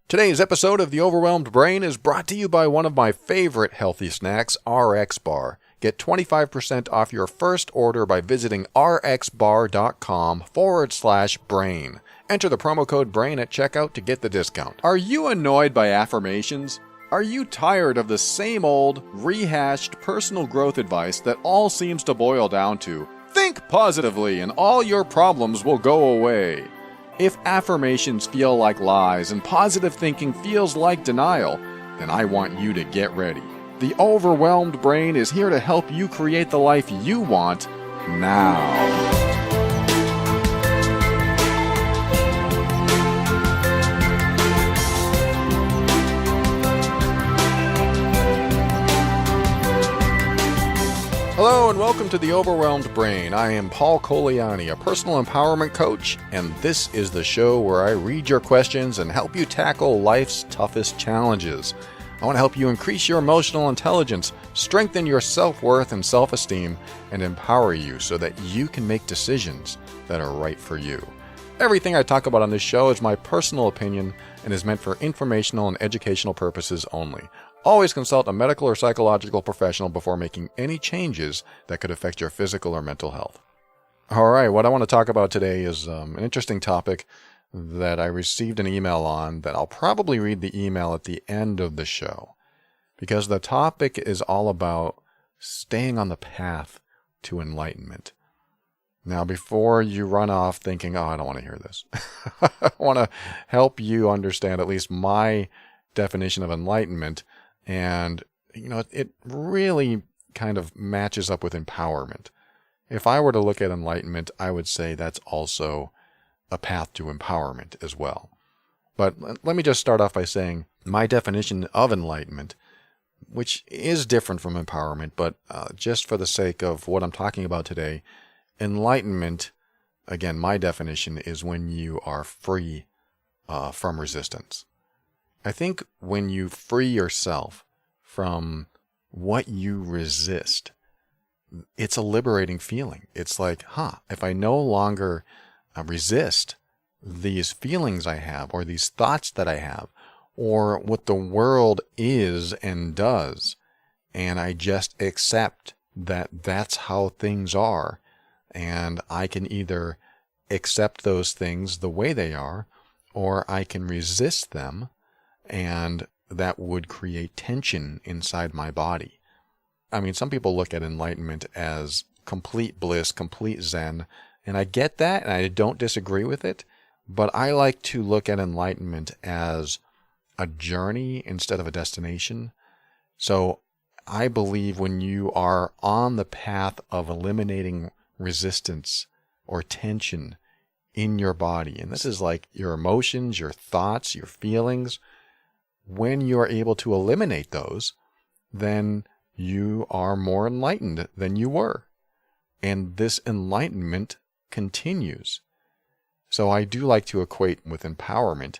Today's episode of The Overwhelmed Brain is brought to you by one of my favorite healthy snacks, RX Bar. Get 25% off your first order by visiting rxbar.com/brain. Enter the promo code BRAIN at checkout to get the discount. Are you annoyed by affirmations? Are you tired of the same old, rehashed personal growth advice that all seems to boil down to, think positively and all your problems will go away? If affirmations feel like lies and positive thinking feels like denial, then I want you to get ready. The Overwhelmed Brain is here to help you create the life you want now. Hello and welcome to The Overwhelmed Brain. I am Paul Coliani, a personal empowerment coach, and this is the show where I read your questions and help you tackle life's toughest challenges. I want to help you increase your emotional intelligence, strengthen your self-worth and self-esteem, and empower you so that you can make decisions that are right for you. Everything I talk about on this show is my personal opinion and is meant for informational and educational purposes only. Always consult a medical or psychological professional before making any changes that could affect your physical or mental health. All right, what I want to talk about today is an interesting topic that I received an email on that I'll probably read the email at the end of the show, because the topic is all about staying on the path to enlightenment. Now, before you run off thinking, oh, I don't want to hear this, I want to help you understand at least my definition of enlightenment. And, it really kind of matches up with empowerment. If I were to look at enlightenment, I would say that's also a path to empowerment as well. But let me just start off by saying my definition of enlightenment, which is different from empowerment, but just for the sake of what I'm talking about today, enlightenment, again, my definition is when you are free from resistance. I think when you free yourself from what you resist, it's a liberating feeling. It's like, if I no longer resist these feelings I have, or these thoughts that I have, or what the world is and does, and I just accept that that's how things are, and I can either accept those things the way they are, or I can resist them, and that would create tension inside my body. I mean, some people look at enlightenment as complete bliss, complete zen, and I get that, and I don't disagree with it, but I like to look at enlightenment as a journey instead of a destination. So I believe when you are on the path of eliminating resistance or tension in your body, and this is like your emotions, your thoughts, your feelings, when you are able to eliminate those, then you are more enlightened than you were. And this enlightenment continues. So I do like to equate with empowerment.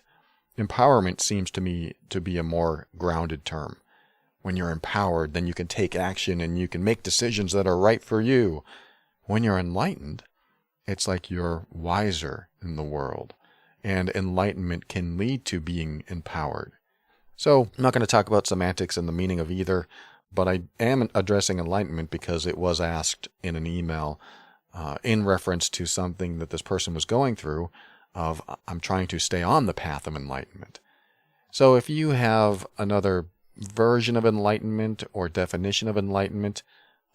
Empowerment seems to me to be a more grounded term. When you're empowered, then you can take action and you can make decisions that are right for you. When you're enlightened, it's like you're wiser in the world. And enlightenment can lead to being empowered. So I'm not going to talk about semantics and the meaning of either, but I am addressing enlightenment because it was asked in an email in reference to something that this person was going through of, I'm trying to stay on the path of enlightenment. So if you have another version of enlightenment or definition of enlightenment,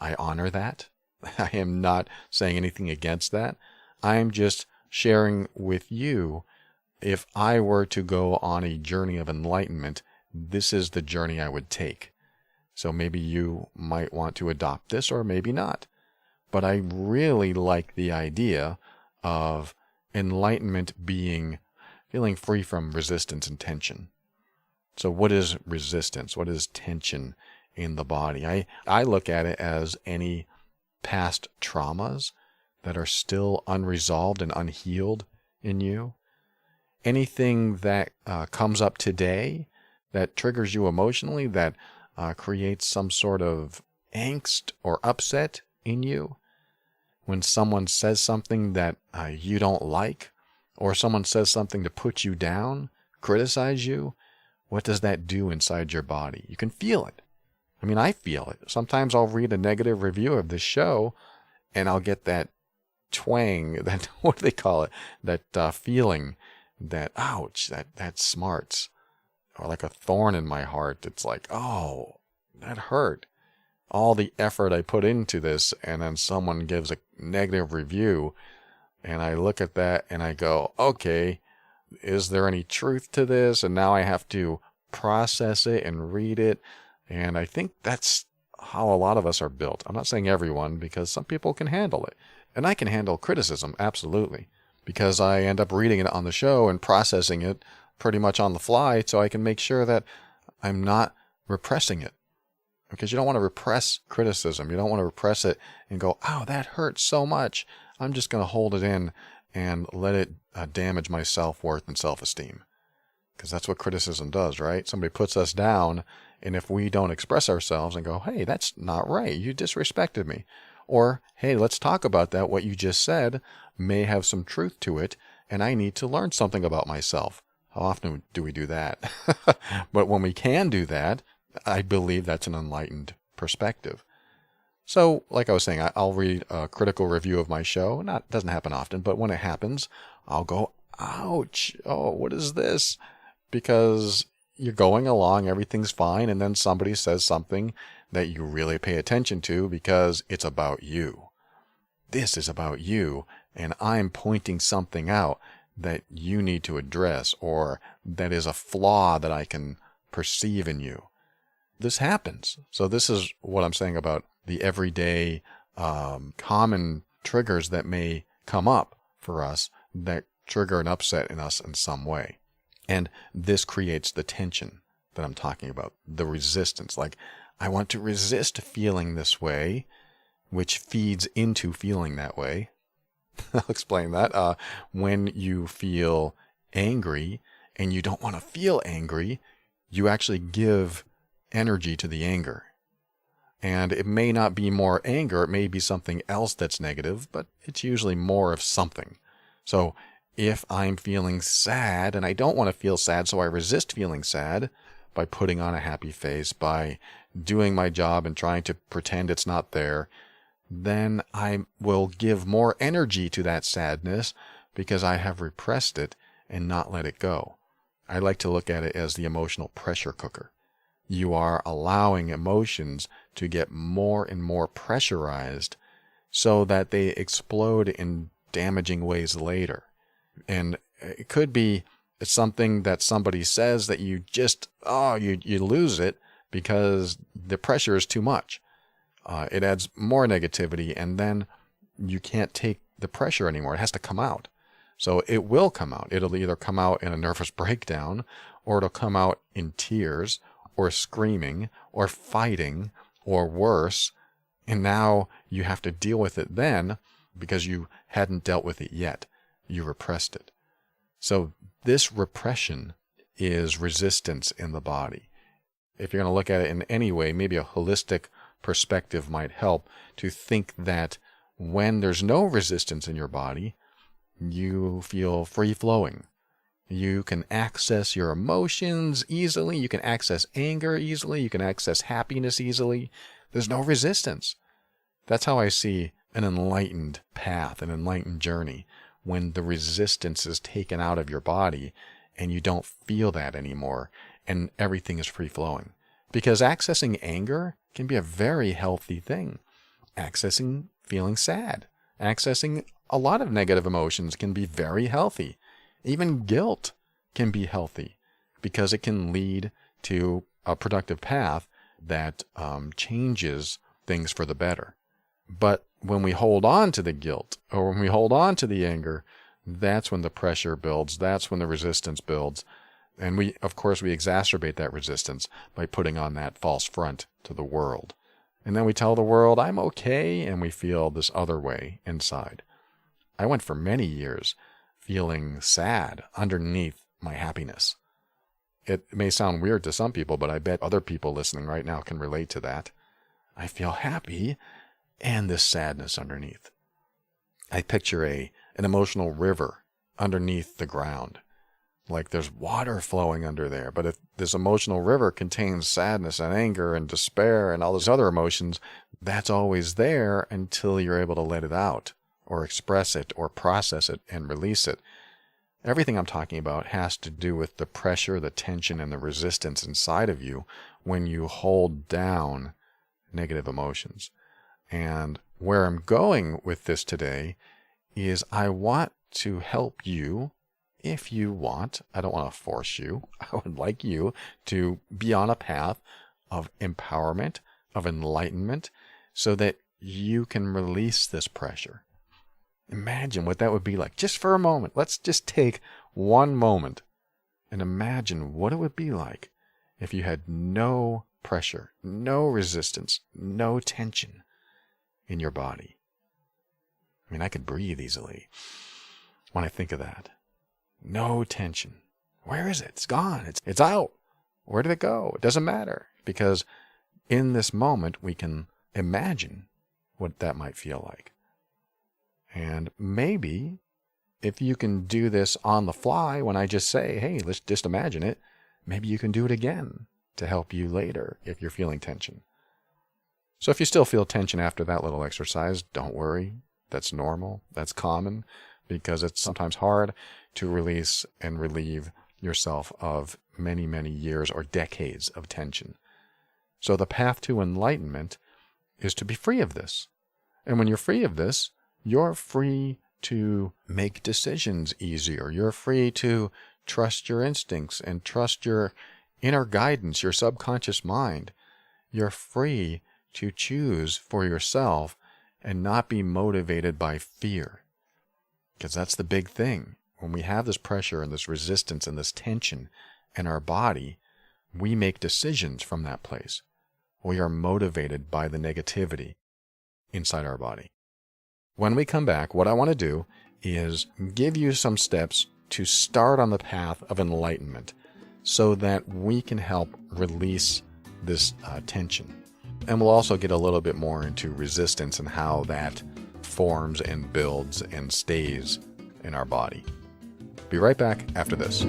I honor that. I am not saying anything against that. I'm just sharing with you, if I were to go on a journey of enlightenment, this is the journey I would take. So maybe you might want to adopt this or maybe not. But I really like the idea of enlightenment being feeling free from resistance and tension. So what is resistance? What is tension in the body? I look at it as any past traumas that are still unresolved and unhealed in you. Anything that comes up today that triggers you emotionally, that creates some sort of angst or upset in you. When someone says something that you don't like, or someone says something to put you down, criticize you, what does that do inside your body? You can feel it. I mean, I feel it. Sometimes I'll read a negative review of this show and I'll get that twang, that, what do they call it? That feeling that, ouch, that smarts. Or like a thorn in my heart. It's like, oh, that hurt. All the effort I put into this, and then someone gives a negative review, and I look at that and I go, okay, is there any truth to this? And now I have to process it and read it. And I think that's how a lot of us are built. I'm not saying everyone, because some people can handle it. And I can handle criticism, absolutely, because I end up reading it on the show and processing it pretty much on the fly, so I can make sure that I'm not repressing it. Because you don't want to repress criticism. You don't want to repress it and go, oh, that hurts so much. I'm just going to hold it in and let it damage my self-worth and self-esteem. Because that's what criticism does, right? Somebody puts us down, and if we don't express ourselves and go, hey, that's not right, you disrespected me. Or, hey, let's talk about that. What you just said may have some truth to it, and I need to learn something about myself. How often do we do that? But when we can do that, I believe that's an enlightened perspective. So, like I was saying, I'll read a critical review of my show. Doesn't happen often, but when it happens, I'll go, ouch, oh, what is this? Because you're going along, everything's fine, and then somebody says something that you really pay attention to because it's about you. This is about you, and I'm pointing something out that you need to address, or that is a flaw that I can perceive in you. This happens. So this is what I'm saying about the everyday common triggers that may come up for us that trigger an upset in us in some way. And this creates the tension that I'm talking about, the resistance. Like, I want to resist feeling this way, which feeds into feeling that way. I'll explain that. When you feel angry and you don't want to feel angry, you actually give energy to the anger. And it may not be more anger, it may be something else that's negative, but it's usually more of something. So if I'm feeling sad and I don't want to feel sad, so I resist feeling sad by putting on a happy face, by doing my job and trying to pretend it's not there, then I will give more energy to that sadness because I have repressed it and not let it go. I like to look at it as the emotional pressure cooker. You are allowing emotions to get more and more pressurized so that they explode in damaging ways later. And it could be something that somebody says that you just, you lose it because the pressure is too much. It adds more negativity, and then you can't take the pressure anymore. It has to come out. So it will come out. It'll either come out in a nervous breakdown, or it'll come out in tears, or screaming, or fighting, or worse. And now you have to deal with it then because you hadn't dealt with it yet. You repressed it. So this repression is resistance in the body. If you're going to look at it in any way, maybe a holistic perspective might help to think that when there's no resistance in your body, you feel free-flowing. You can access your emotions easily. You can access anger easily. You can access happiness easily. There's no resistance. That's how I see an enlightened path, an enlightened journey, when the resistance is taken out of your body and you don't feel that anymore and everything is free-flowing. Because accessing anger can be a very healthy thing. Accessing feeling sad, accessing a lot of negative emotions can be very healthy. Even guilt can be healthy because it can lead to a productive path that changes things for the better. But when we hold on to the guilt, or when we hold on to the anger, that's when the pressure builds, that's when the resistance builds. And we exacerbate that resistance by putting on that false front to the world. And then we tell the world, I'm okay, and we feel this other way inside. I went for many years feeling sad underneath my happiness. It may sound weird to some people, but I bet other people listening right now can relate to that. I feel happy and this sadness underneath. I picture an emotional river underneath the ground. like there's water flowing under there. But if this emotional river contains sadness and anger and despair and all those other emotions, that's always there until you're able to let it out or express it or process it and release it. Everything I'm talking about has to do with the pressure, the tension, and the resistance inside of you when you hold down negative emotions. And where I'm going with this today is I want to help you, if you want. I don't want to force you. I would like you to be on a path of empowerment, of enlightenment, so that you can release this pressure. Imagine what that would be like, just for a moment. Let's just take one moment and imagine what it would be like if you had no pressure, no resistance, no tension in your body. I mean, I could breathe easily when I think of that. No tension. Where is it? It's gone. It's out. Where did it go? It doesn't matter, because in this moment we can imagine what that might feel like. And maybe if you can do this on the fly, when I just say, hey, let's just imagine it, maybe you can do it again to help you later if you're feeling tension. So if you still feel tension after that little exercise, don't worry. That's normal. That's common, because it's sometimes hard to release and relieve yourself of many, many years or decades of tension. So the path to enlightenment is to be free of this. And when you're free of this, you're free to make decisions easier. You're free to trust your instincts and trust your inner guidance, your subconscious mind. You're free to choose for yourself and not be motivated by fear. Because that's the big thing. When we have this pressure and this resistance and this tension in our body, we make decisions from that place. We are motivated by the negativity inside our body. When we come back, what I want to do is give you some steps to start on the path of enlightenment so that we can help release this tension. And we'll also get a little bit more into resistance and how that forms and builds and stays in our body. Be right back after this.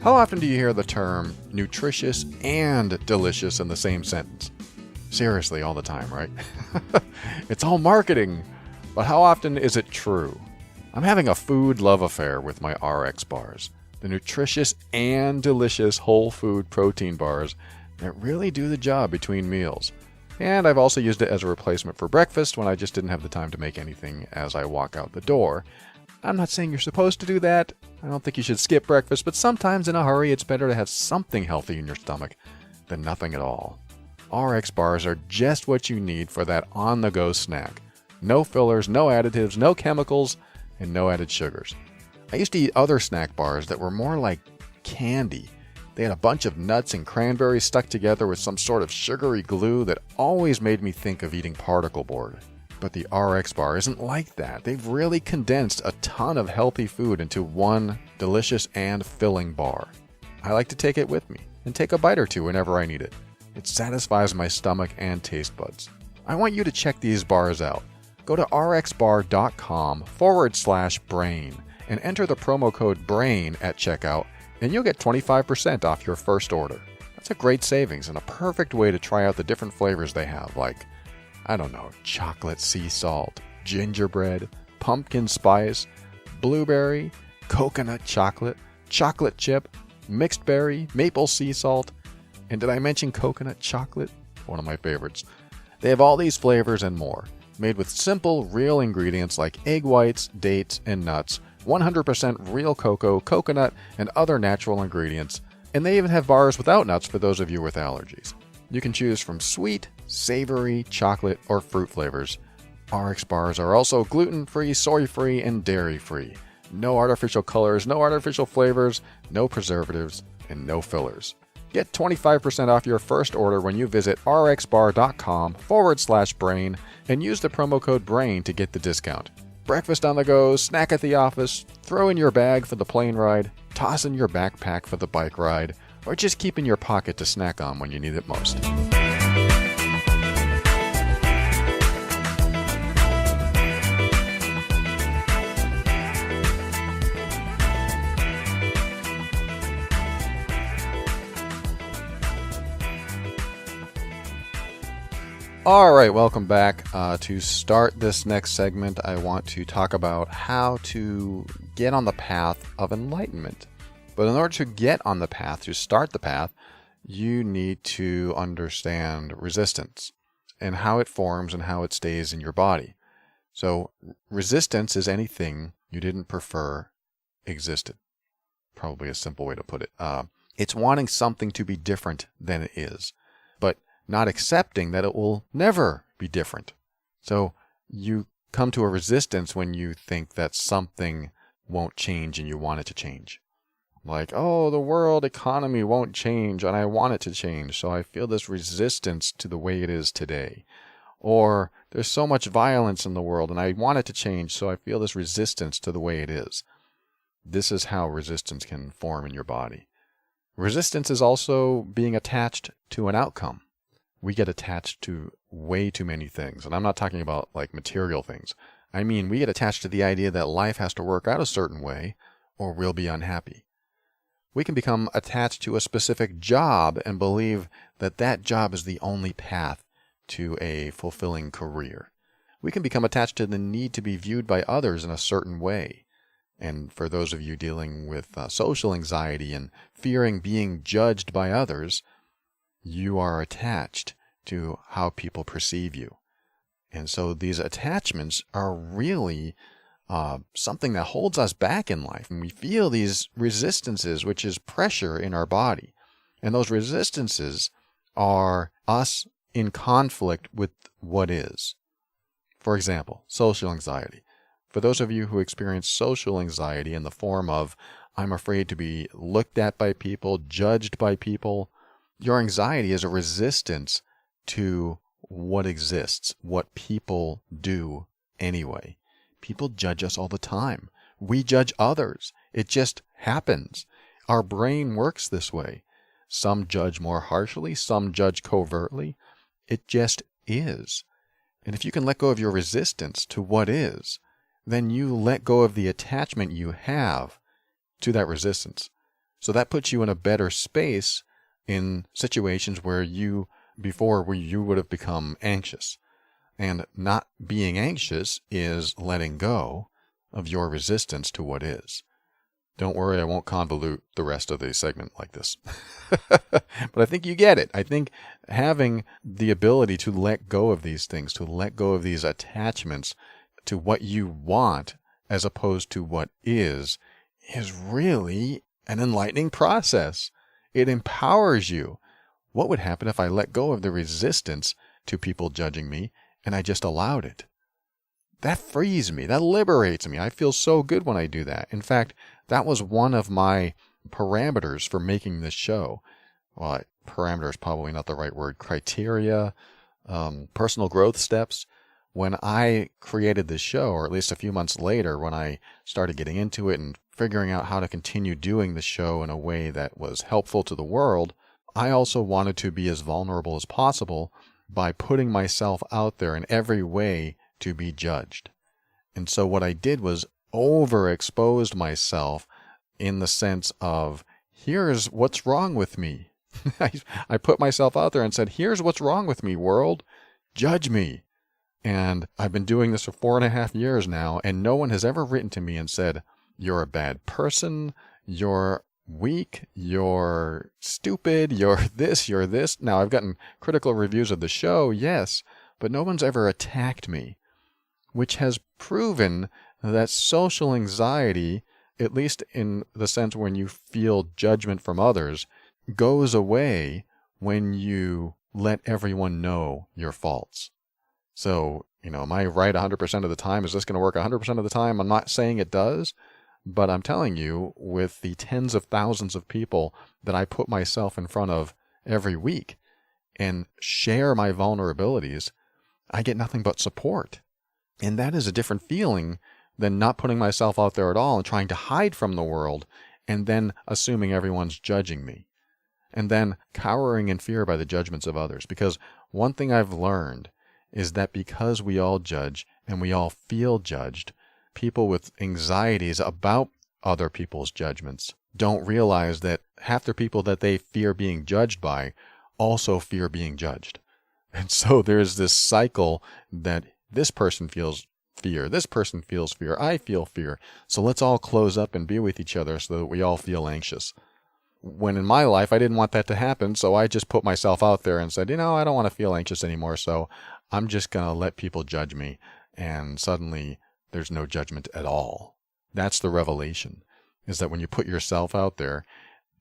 How often do you hear the term nutritious and delicious in the same sentence? Seriously, all the time, right? It's all marketing, but how often is it true? I'm having a food love affair with my RX bars, the nutritious and delicious whole food protein bars that really do the job between meals. And I've also used it as a replacement for breakfast when I just didn't have the time to make anything as I walk out the door. I'm not saying you're supposed to do that. I don't think you should skip breakfast, but sometimes in a hurry it's better to have something healthy in your stomach than nothing at all. RX bars are just what you need for that on-the-go snack. No fillers, no additives, no chemicals, and no added sugars. I used to eat other snack bars that were more like candy. They had a bunch of nuts and cranberries stuck together with some sort of sugary glue that always made me think of eating particle board. But the RX bar isn't like that. They've really condensed a ton of healthy food into one delicious and filling bar. I like to take it with me and take a bite or two whenever I need it. It satisfies my stomach and taste buds. I want you to check these bars out. Go to rxbar.com/brain and enter the promo code BRAIN at checkout, and you'll get 25% off your first order. That's a great savings and a perfect way to try out the different flavors they have, like, I don't know, chocolate sea salt, gingerbread, pumpkin spice, blueberry, coconut chocolate, chocolate chip, mixed berry, maple sea salt, and did I mention coconut chocolate? One of my favorites. They have all these flavors and more, made with simple, real ingredients like egg whites, dates, and nuts, 100% real cocoa, coconut, and other natural ingredients, and they even have bars without nuts for those of you with allergies. You can choose from sweet, savory, chocolate, or fruit flavors. RX bars are also gluten-free, soy-free, and dairy-free. No artificial colors, no artificial flavors, no preservatives, and no fillers. Get 25% off your first order when you visit rxbar.com/brain and use the promo code BRAIN to get the discount. Breakfast on the go, snack at the office, throw in your bag for the plane ride, toss in your backpack for the bike ride, or just keep in your pocket to snack on when you need it most. All right, welcome back. To start this next segment, I want to talk about how to get on the path of enlightenment. But in order to get on the path, to start the path, you need to understand resistance and how it forms and how it stays in your body. So resistance is anything you didn't prefer existed. Probably a simple way to put it. It's wanting something to be different than it is, but not accepting that it will never be different. So you come to a resistance when you think that something won't change and you want it to change. Like, oh, the world economy won't change and I want it to change, so I feel this resistance to the way it is today. Or there's so much violence in the world and I want it to change, so I feel this resistance to the way it is. This is how resistance can form in your body. Resistance is also being attached to an outcome. We get attached to way too many things. And I'm not talking about like material things. I mean, we get attached to the idea that life has to work out a certain way or we'll be unhappy. We can become attached to a specific job and believe that that job is the only path to a fulfilling career. We can become attached to the need to be viewed by others in a certain way. And for those of you dealing with social anxiety and fearing being judged by others, you are attached to how people perceive you. And so these attachments are really something that holds us back in life. And we feel these resistances, which is pressure in our body. And those resistances are us in conflict with what is. For example, social anxiety. For those of you who experience social anxiety in the form of, I'm afraid to be looked at by people, judged by people, your anxiety is a resistance to what exists, what people do anyway. People judge us all the time. We judge others. It just happens. Our brain works this way. Some judge more harshly, some judge covertly. It just is. And if you can let go of your resistance to what is, then you let go of the attachment you have to that resistance. So that puts you in a better space in situations where you would have become anxious. And not being anxious is letting go of your resistance to what is. Don't worry, I won't convolute the rest of the segment like this. But I think you get it. I think having the ability to let go of these things, to let go of these attachments to what you want as opposed to what is really an enlightening process. It empowers you. What would happen if I let go of the resistance to people judging me and I just allowed it? That frees me. That liberates me. I feel so good when I do that. In fact, that was one of my parameters for making this show. Well, parameter is probably not the right word. Criteria, personal growth steps. When I created this show, or at least a few months later when I started getting into it and figuring out how to continue doing the show in a way that was helpful to the world, I also wanted to be as vulnerable as possible by putting myself out there in every way to be judged. And so what I did was overexposed myself in the sense of, here's what's wrong with me. I put myself out there and said, here's what's wrong with me, world. Judge me. And I've been doing this for 4.5 years now, and no one has ever written to me and said, you're a bad person, you're weak, you're stupid, you're this, you're this. Now, I've gotten critical reviews of the show, yes, but no one's ever attacked me, which has proven that social anxiety, at least in the sense when you feel judgment from others, goes away when you let everyone know your faults. So, am I right 100% of the time? Is this going to work 100% of the time? I'm not saying it does, But I'm telling you, with the tens of thousands of people that I put myself in front of every week and share my vulnerabilities, I get nothing but support. And that is a different feeling than not putting myself out there at all and trying to hide from the world and then assuming everyone's judging me. And then cowering in fear by the judgments of others. Because one thing I've learned is that because we all judge and we all feel judged, people with anxieties about other people's judgments don't realize that half the people that they fear being judged by also fear being judged. And so there's this cycle that this person feels fear, this person feels fear, I feel fear. So let's all close up and be with each other so that we all feel anxious. When in my life, I didn't want that to happen, so I just put myself out there and said, I don't want to feel anxious anymore, so I'm just going to let people judge me. And suddenly, there's no judgment at all. That's the revelation, is that when you put yourself out there,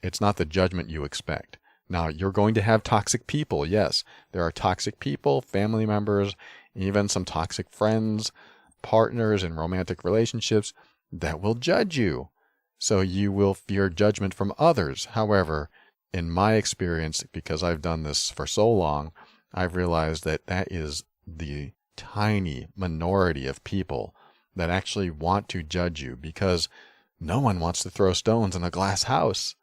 it's not the judgment you expect. Now, you're going to have toxic people, yes. There are toxic people, family members, even some toxic friends, partners in romantic relationships that will judge you. So you will fear judgment from others. However, in my experience, because I've done this for so long, I've realized that that is the tiny minority of people that actually want to judge you, because no one wants to throw stones in a glass house.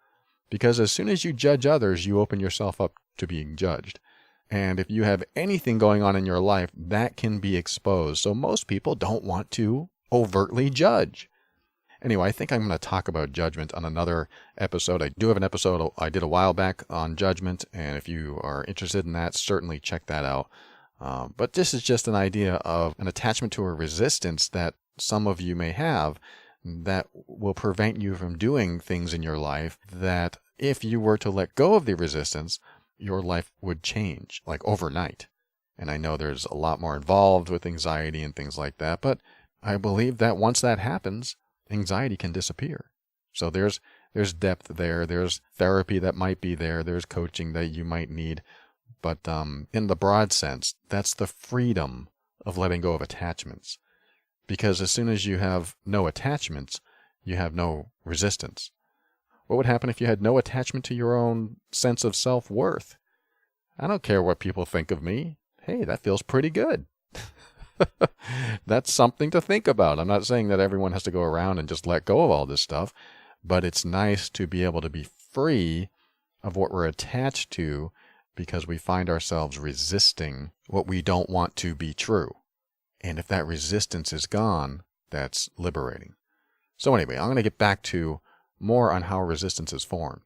Because as soon as you judge others, you open yourself up to being judged. And if you have anything going on in your life, that can be exposed. So most people don't want to overtly judge. Anyway, I think I'm going to talk about judgment on another episode. I do have an episode I did a while back on judgment, and if you are interested in that, certainly check that out. But this is just an idea of an attachment to a resistance that some of you may have that will prevent you from doing things in your life that if you were to let go of the resistance, your life would change, like overnight. And I know there's a lot more involved with anxiety and things like that, but I believe that once that happens, anxiety can disappear. So there's depth there, there's therapy that might be there, there's coaching that you might need. But in the broad sense, that's the freedom of letting go of attachments. Because as soon as you have no attachments, you have no resistance. What would happen if you had no attachment to your own sense of self-worth? I don't care what people think of me. Hey, that feels pretty good. That's something to think about. I'm not saying that everyone has to go around and just let go of all this stuff, but it's nice to be able to be free of what we're attached to because we find ourselves resisting what we don't want to be true. And if that resistance is gone, that's liberating. So anyway, I'm going to get back to more on how resistance is formed.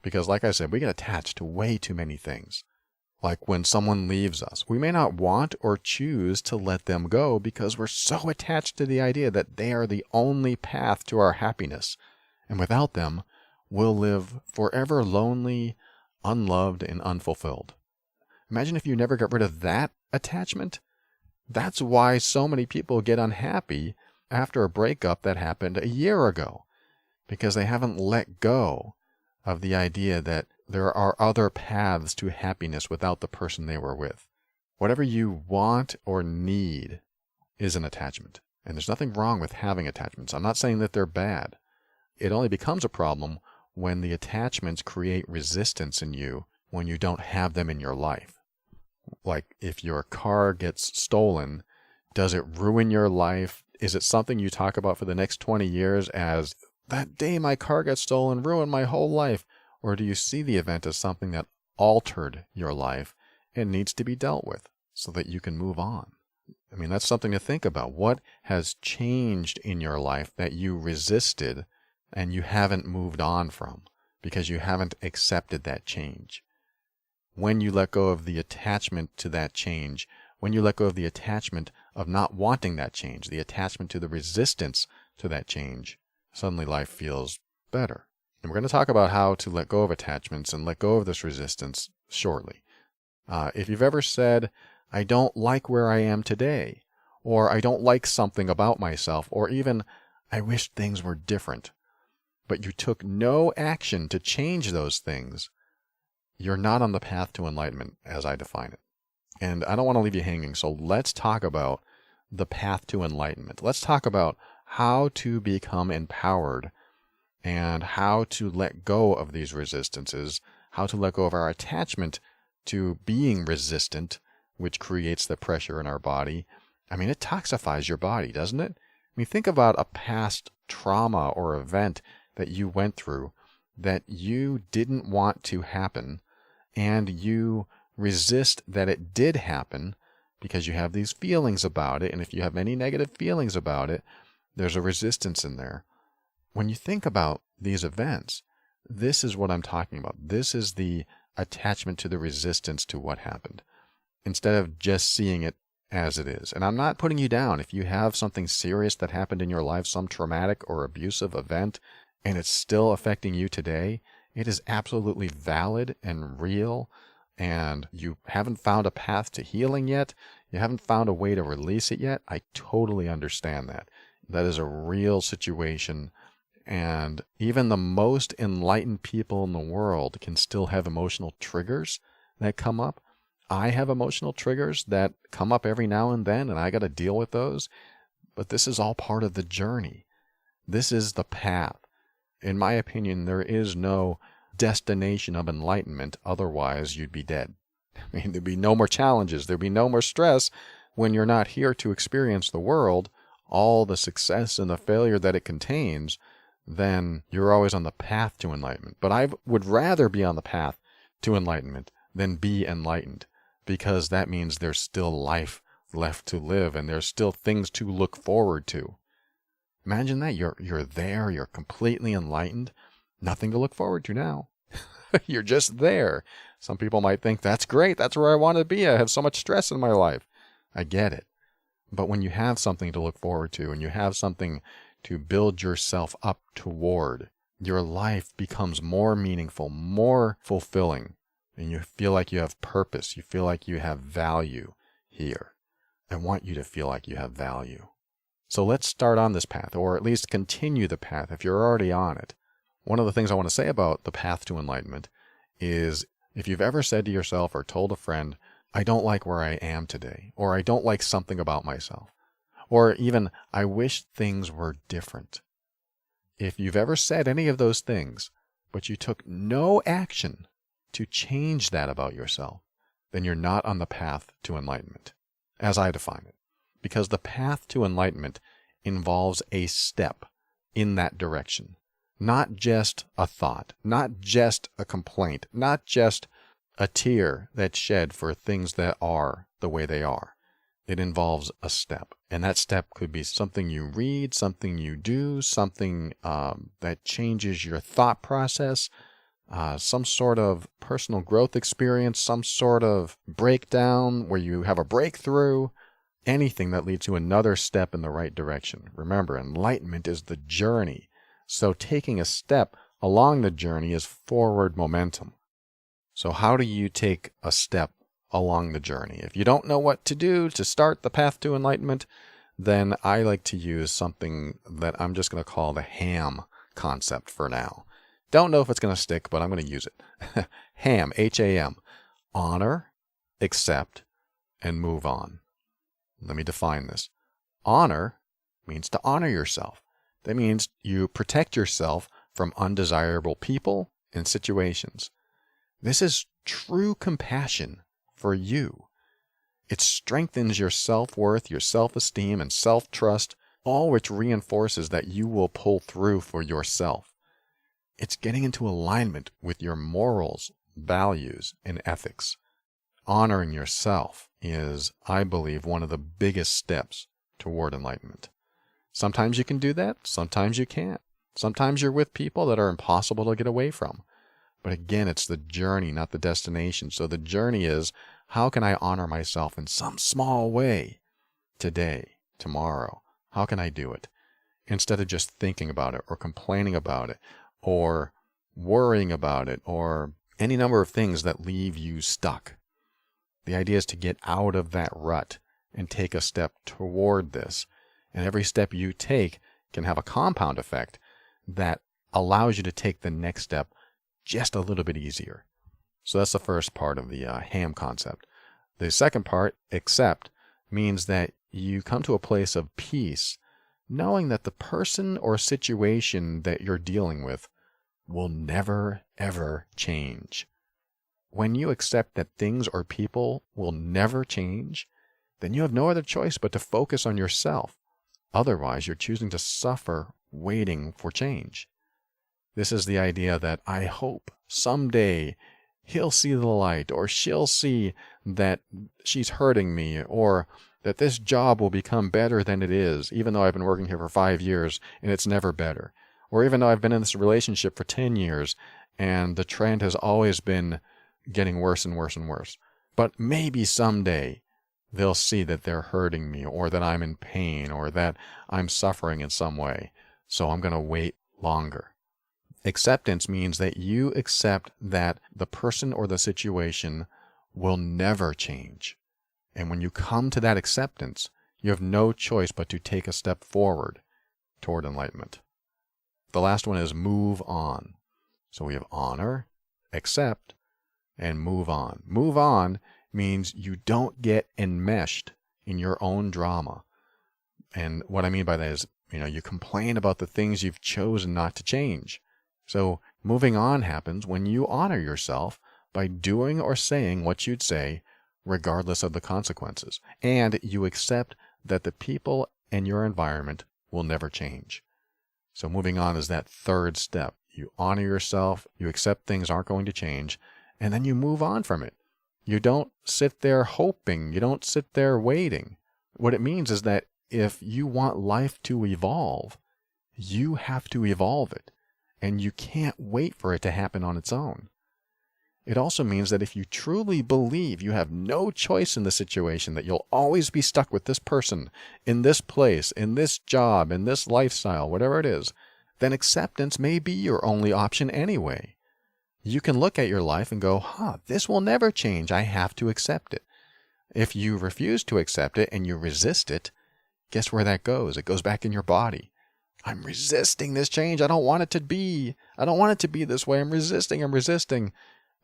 Because like I said, we get attached to way too many things. Like when someone leaves us, we may not want or choose to let them go because we're so attached to the idea that they are the only path to our happiness. And without them, we'll live forever lonely, unloved, and unfulfilled. Imagine if you never got rid of that attachment. That's why so many people get unhappy after a breakup that happened a year ago. Because they haven't let go of the idea that there are other paths to happiness without the person they were with. Whatever you want or need is an attachment. And there's nothing wrong with having attachments. I'm not saying that they're bad. It only becomes a problem when the attachments create resistance in you when you don't have them in your life. Like if your car gets stolen, does it ruin your life? Is it something you talk about for the next 20 years as, that day my car got stolen ruined my whole life? Or do you see the event as something that altered your life and needs to be dealt with so that you can move on? I mean, that's something to think about. What has changed in your life that you resisted and you haven't moved on from because you haven't accepted that change? When you let go of the attachment to that change, when you let go of the attachment of not wanting that change, the attachment to the resistance to that change, suddenly life feels better. And we're going to talk about how to let go of attachments and let go of this resistance shortly. If you've ever said, I don't like where I am today, or I don't like something about myself, or even, I wish things were different, but you took no action to change those things, you're not on the path to enlightenment as I define it. And I don't want to leave you hanging, so let's talk about the path to enlightenment. Let's talk about how to become empowered and how to let go of these resistances, how to let go of our attachment to being resistant, which creates the pressure in our body. I mean, it toxifies your body, doesn't it? I mean, think about a past trauma or event that you went through that you didn't want to happen, and you resist that it did happen because you have these feelings about it. And if you have any negative feelings about it, there's a resistance in there. When you think about these events, this is what I'm talking about. This is the attachment to the resistance to what happened, instead of just seeing it as it is. And I'm not putting you down. If you have something serious that happened in your life, some traumatic or abusive event, and it's still affecting you today, it is absolutely valid and real, and you haven't found a path to healing yet, you haven't found a way to release it yet, I totally understand that. That is a real situation, and even the most enlightened people in the world can still have emotional triggers that come up. I have emotional triggers that come up every now and then, and I got to deal with those, but this is all part of the journey. This is the path. In my opinion, there is no destination of enlightenment, otherwise you'd be dead. I mean, there'd be no more challenges, there'd be no more stress when you're not here to experience the world, all the success and the failure that it contains. Then you're always on the path to enlightenment. But I would rather be on the path to enlightenment than be enlightened, because that means there's still life left to live and there's still things to look forward to. Imagine that. You're there, you're completely enlightened, nothing to look forward to now. You're just there. Some people might think, that's great, that's where I want to be, I have so much stress in my life. I get it. But when you have something to look forward to and you have something to build yourself up toward, your life becomes more meaningful, more fulfilling, and you feel like you have purpose, you feel like you have value here. I want you to feel like you have value. So let's start on this path, or at least continue the path if you're already on it. One of the things I want to say about the path to enlightenment is, if you've ever said to yourself or told a friend, I don't like where I am today, or I don't like something about myself, or even, I wish things were different. If you've ever said any of those things, but you took no action to change that about yourself, then you're not on the path to enlightenment, as I define it. Because the path to enlightenment involves a step in that direction. Not just a thought, not just a complaint, not just a tear that's shed for things that are the way they are. It involves a step. And that step could be something you read, something you do, something that changes your thought process, some sort of personal growth experience, some sort of breakdown where you have a breakthrough. Anything that leads to another step in the right direction. Remember, enlightenment is the journey. So taking a step along the journey is forward momentum. So how do you take a step along the journey? If you don't know what to do to start the path to enlightenment, then I like to use something that I'm just going to call the HAM concept for now. Don't know if it's going to stick, but I'm going to use it. HAM, H-A-M. Honor, accept, and move on. Let me define this. Honor means to honor yourself. That means you protect yourself from undesirable people and situations. This is true compassion for you. It strengthens your self-worth, your self-esteem, and self-trust, all which reinforces that you will pull through for yourself. It's getting into alignment with your morals, values, and ethics. Honoring yourself is, I believe, one of the biggest steps toward enlightenment. Sometimes you can do that, sometimes you can't. Sometimes you're with people that are impossible to get away from. But again, it's the journey, not the destination. So the journey is, how can I honor myself in some small way today, tomorrow? How can I do it? Instead of just thinking about it or complaining about it or worrying about it or any number of things that leave you stuck. The idea is to get out of that rut and take a step toward this. And every step you take can have a compound effect that allows you to take the next step just a little bit easier. So that's the first part of the HAM concept. The second part, accept, means that you come to a place of peace knowing that the person or situation that you're dealing with will never, ever change. When you accept that things or people will never change, then you have no other choice but to focus on yourself. Otherwise, you're choosing to suffer waiting for change. This is the idea that I hope someday he'll see the light, or she'll see that she's hurting me, or that this job will become better than it is, even though I've been working here for 5 years and it's never better. Or even though I've been in this relationship for 10 years and the trend has always been getting worse and worse and worse. But maybe someday they'll see that they're hurting me, or that I'm in pain, or that I'm suffering in some way. So I'm going to wait longer. Acceptance means that you accept that the person or the situation will never change. And when you come to that acceptance, you have no choice but to take a step forward toward enlightenment. The last one is move on. So we have honor, accept, and move on. Move on means you don't get enmeshed in your own drama. And what I mean by that is, you complain about the things you've chosen not to change. So moving on happens when you honor yourself by doing or saying what you'd say, regardless of the consequences. And you accept that the people and your environment will never change. So moving on is that third step. You honor yourself, you accept things aren't going to change, and then you move on from it. You don't sit there hoping, you don't sit there waiting. What it means is that if you want life to evolve, you have to evolve it, and you can't wait for it to happen on its own. It also means that if you truly believe you have no choice in the situation, that you'll always be stuck with this person, in this place, in this job, in this lifestyle, whatever it is, then acceptance may be your only option anyway. You can look at your life and go, this will never change. I have to accept it. If you refuse to accept it and you resist it, guess where that goes? It goes back in your body. I'm resisting this change. I don't want it to be. I don't want it to be this way. I'm resisting.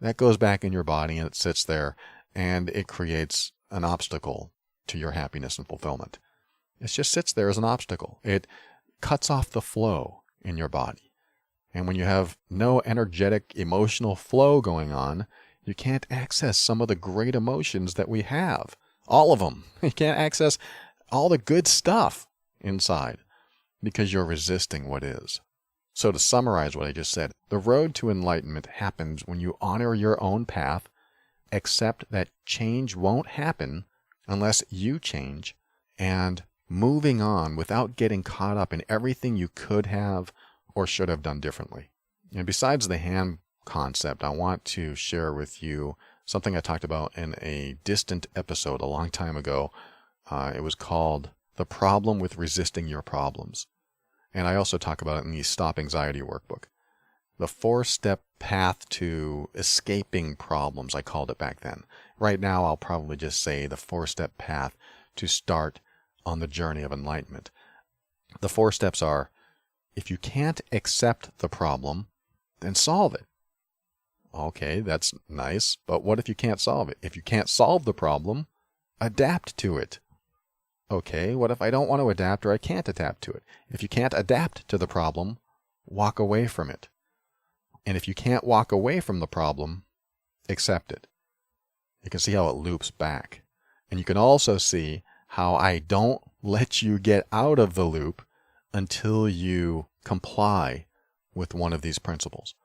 That goes back in your body and it sits there and it creates an obstacle to your happiness and fulfillment. It just sits there as an obstacle. It cuts off the flow in your body. And when you have no energetic emotional flow going on, you can't access some of the great emotions that we have. All of them. You can't access all the good stuff inside because you're resisting what is. So to summarize what I just said, the road to enlightenment happens when you honor your own path, accept that change won't happen unless you change, and moving on without getting caught up in everything you could have or should have done differently. And besides the hand concept, I want to share with you something I talked about in a distant episode a long time ago. It was called The Problem with Resisting Your Problems. And I also talk about it in the Stop Anxiety workbook. The 4-step path to escaping problems, I called it back then. Right now, I'll probably just say the 4-step path to start on the journey of enlightenment. The 4 steps are, if you can't accept the problem, then solve it. Okay, that's nice, but what if you can't solve it? If you can't solve the problem, adapt to it. Okay, what if I don't want to adapt or I can't adapt to it? If you can't adapt to the problem, walk away from it. And if you can't walk away from the problem, accept it. You can see how it loops back. And you can also see how I don't let you get out of the loop until you comply with one of these principles.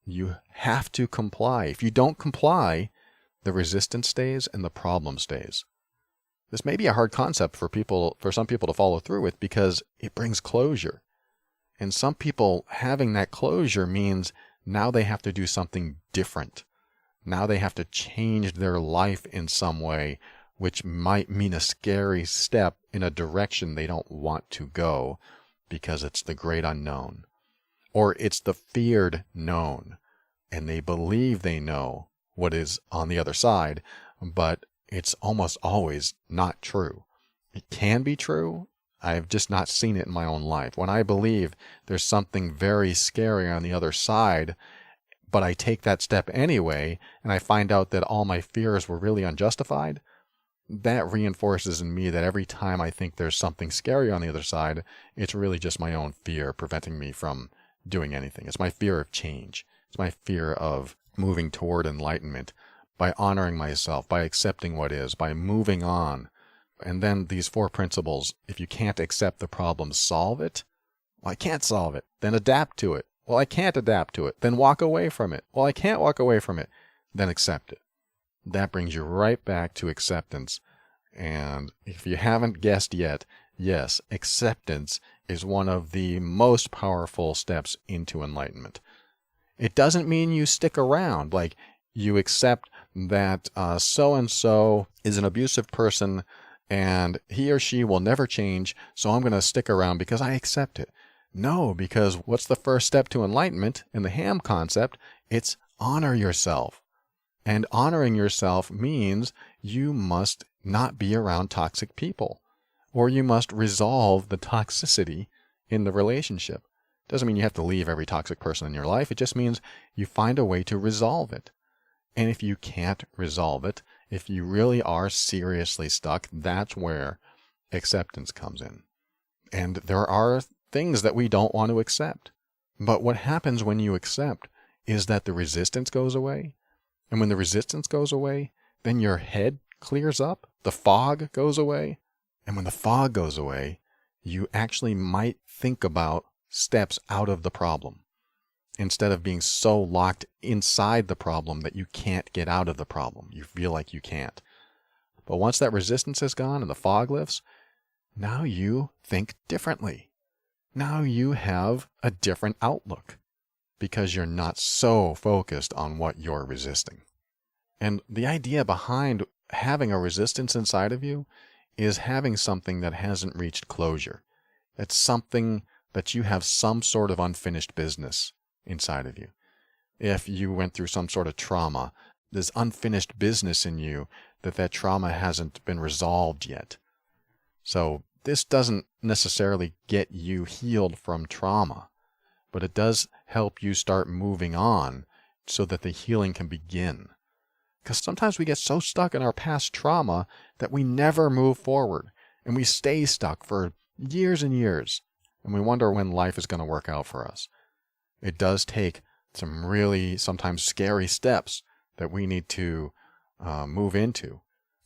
You have to comply. If you don't comply, the resistance stays and the problem stays. This may be a hard concept for some people to follow through with because it brings closure. And some people having that closure means now they have to do something different. Now they have to change their life in some way, which might mean a scary step in a direction they don't want to go because it's the great unknown. Or it's the feared known, and they believe they know what is on the other side, but it's almost always not true. It can be true. I've just not seen it in my own life. When I believe there's something very scary on the other side, but I take that step anyway, and I find out that all my fears were really unjustified, that reinforces in me that every time I think there's something scary on the other side, it's really just my own fear preventing me from doing anything. It's my fear of change. It's my fear of moving toward enlightenment by honoring myself, by accepting what is, by moving on. And then these 4 principles: if you can't accept the problem, solve it. Well, I can't solve it. Then adapt to it. Well, I can't adapt to it. Then walk away from it. Well, I can't walk away from it. Then accept it. That brings you right back to acceptance. And if you haven't guessed yet, yes, acceptance is one of the most powerful steps into enlightenment. It doesn't mean you stick around, like you accept that so-and-so is an abusive person and he or she will never change, so I'm going to stick around because I accept it. No, because what's the first step to enlightenment in the Ham concept? It's honor yourself. And honoring yourself means you must not be around toxic people, or you must resolve the toxicity in the relationship. Doesn't mean you have to leave every toxic person in your life. It just means you find a way to resolve it. And if you can't resolve it, if you really are seriously stuck, that's where acceptance comes in. And there are things that we don't want to accept. But what happens when you accept is that the resistance goes away. And when the resistance goes away, then your head clears up, the fog goes away. And when the fog goes away, you actually might think about steps out of the problem, instead of being so locked inside the problem that you can't get out of the problem. You feel like you can't. But once that resistance is gone and the fog lifts, now you think differently. Now you have a different outlook because you're not so focused on what you're resisting. And the idea behind having a resistance inside of you is having something that hasn't reached closure. It's something that you have some sort of unfinished business inside of you. If you went through some sort of trauma, there's unfinished business in you that trauma hasn't been resolved yet. So this doesn't necessarily get you healed from trauma, but it does help you start moving on so that the healing can begin. Because sometimes we get so stuck in our past trauma that we never move forward, and we stay stuck for years and years, and we wonder when life is going to work out for us. It does take some really sometimes scary steps that we need to move into.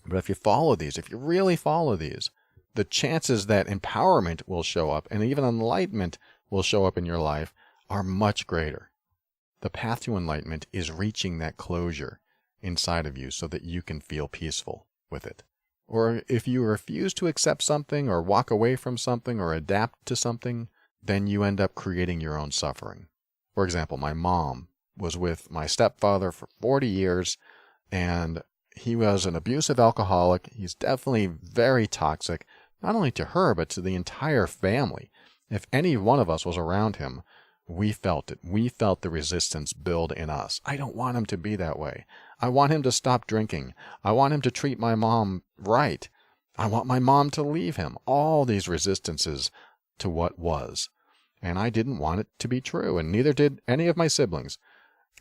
But if you follow these, if you really follow these, the chances that empowerment will show up and even enlightenment will show up in your life are much greater. The path to enlightenment is reaching that closure inside of you so that you can feel peaceful with it. Or if you refuse to accept something or walk away from something or adapt to something, then you end up creating your own suffering. For example, my mom was with my stepfather for 40 years, and he was an abusive alcoholic. He's definitely very toxic, not only to her, but to the entire family. If any one of us was around him, we felt it. We felt the resistance build in us. I don't want him to be that way. I want him to stop drinking. I want him to treat my mom right. I want my mom to leave him. All these resistances to what was. And I didn't want it to be true, and neither did any of my siblings.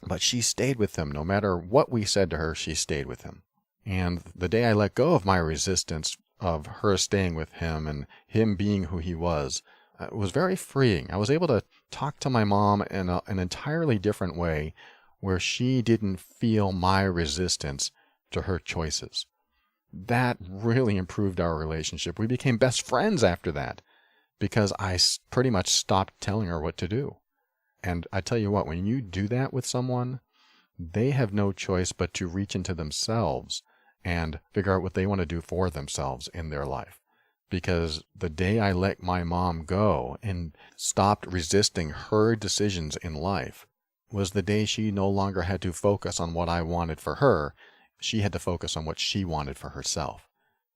But she stayed with him. No matter what we said to her, she stayed with him. And the day I let go of my resistance of her staying with him and him being who he was very freeing. I was able to talk to my mom in an entirely different way where she didn't feel my resistance to her choices. That really improved our relationship. We became best friends after that because I pretty much stopped telling her what to do. And I tell you what, when you do that with someone, they have no choice but to reach into themselves and figure out what they want to do for themselves in their life. Because the day I let my mom go and stopped resisting her decisions in life was the day she no longer had to focus on what I wanted for her. She had to focus on what she wanted for herself.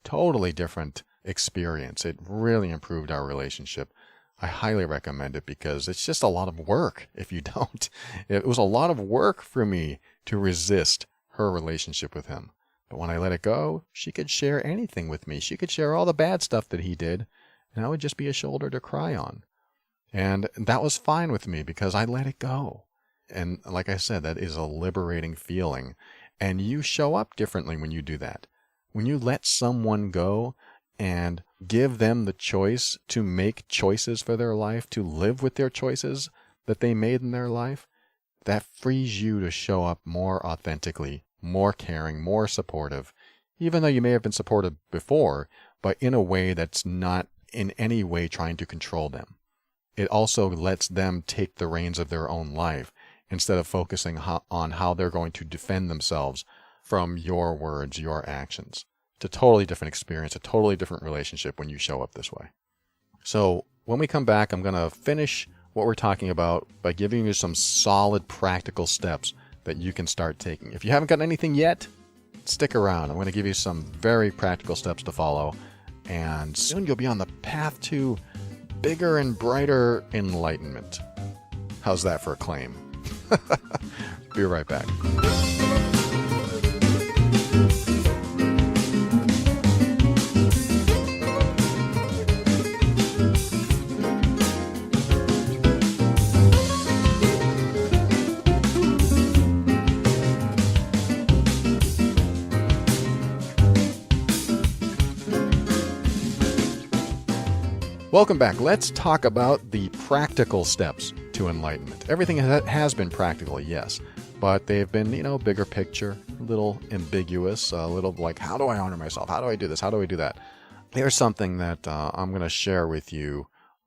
Totally different experience. It really improved our relationship. I highly recommend it because it's just a lot of work if you don't. It was a lot of work for me to resist her relationship with him. But when I let it go, she could share anything with me. She could share all the bad stuff that he did, and I would just be a shoulder to cry on. And that was fine with me because I let it go. And like I said, that is a liberating feeling. And you show up differently when you do that. When you let someone go and give them the choice to make choices for their life, to live with their choices that they made in their life, that frees you to show up more authentically, more caring, more supportive, even though you may have been supportive before, but in a way that's not in any way trying to control them. It also lets them take the reins of their own life instead of focusing on how they're going to defend themselves from your words, your actions. It's a totally different experience, a totally different relationship when you show up this way. So when we come back, I'm going to finish what we're talking about by giving you some solid practical steps that you can start taking. If you haven't gotten anything yet, stick around. I'm going to give you some very practical steps to follow, and soon you'll be on the path to bigger and brighter enlightenment. How's that for a claim? Be right back. Welcome back. Let's talk about the practical steps to enlightenment. Everything has been practical, yes, but they've been, bigger picture, a little ambiguous, a little like, how do I honor myself? How do I do this? How do I do that? Here's something that I'm going to share with you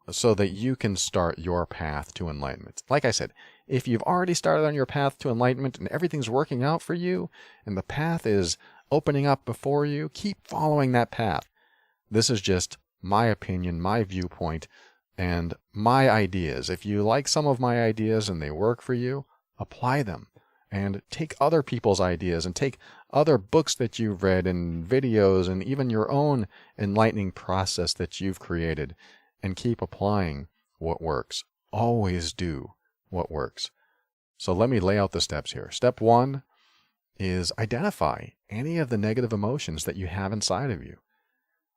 so that you can start your path to enlightenment. Like I said, if you've already started on your path to enlightenment and everything's working out for you and the path is opening up before you, keep following that path. This is just my opinion, my viewpoint, and my ideas. If you like some of my ideas and they work for you, apply them. And take other people's ideas and take other books that you've read and videos and even your own enlightening process that you've created and keep applying what works. Always do what works. So let me lay out the steps here. Step 1 is identify any of the negative emotions that you have inside of you.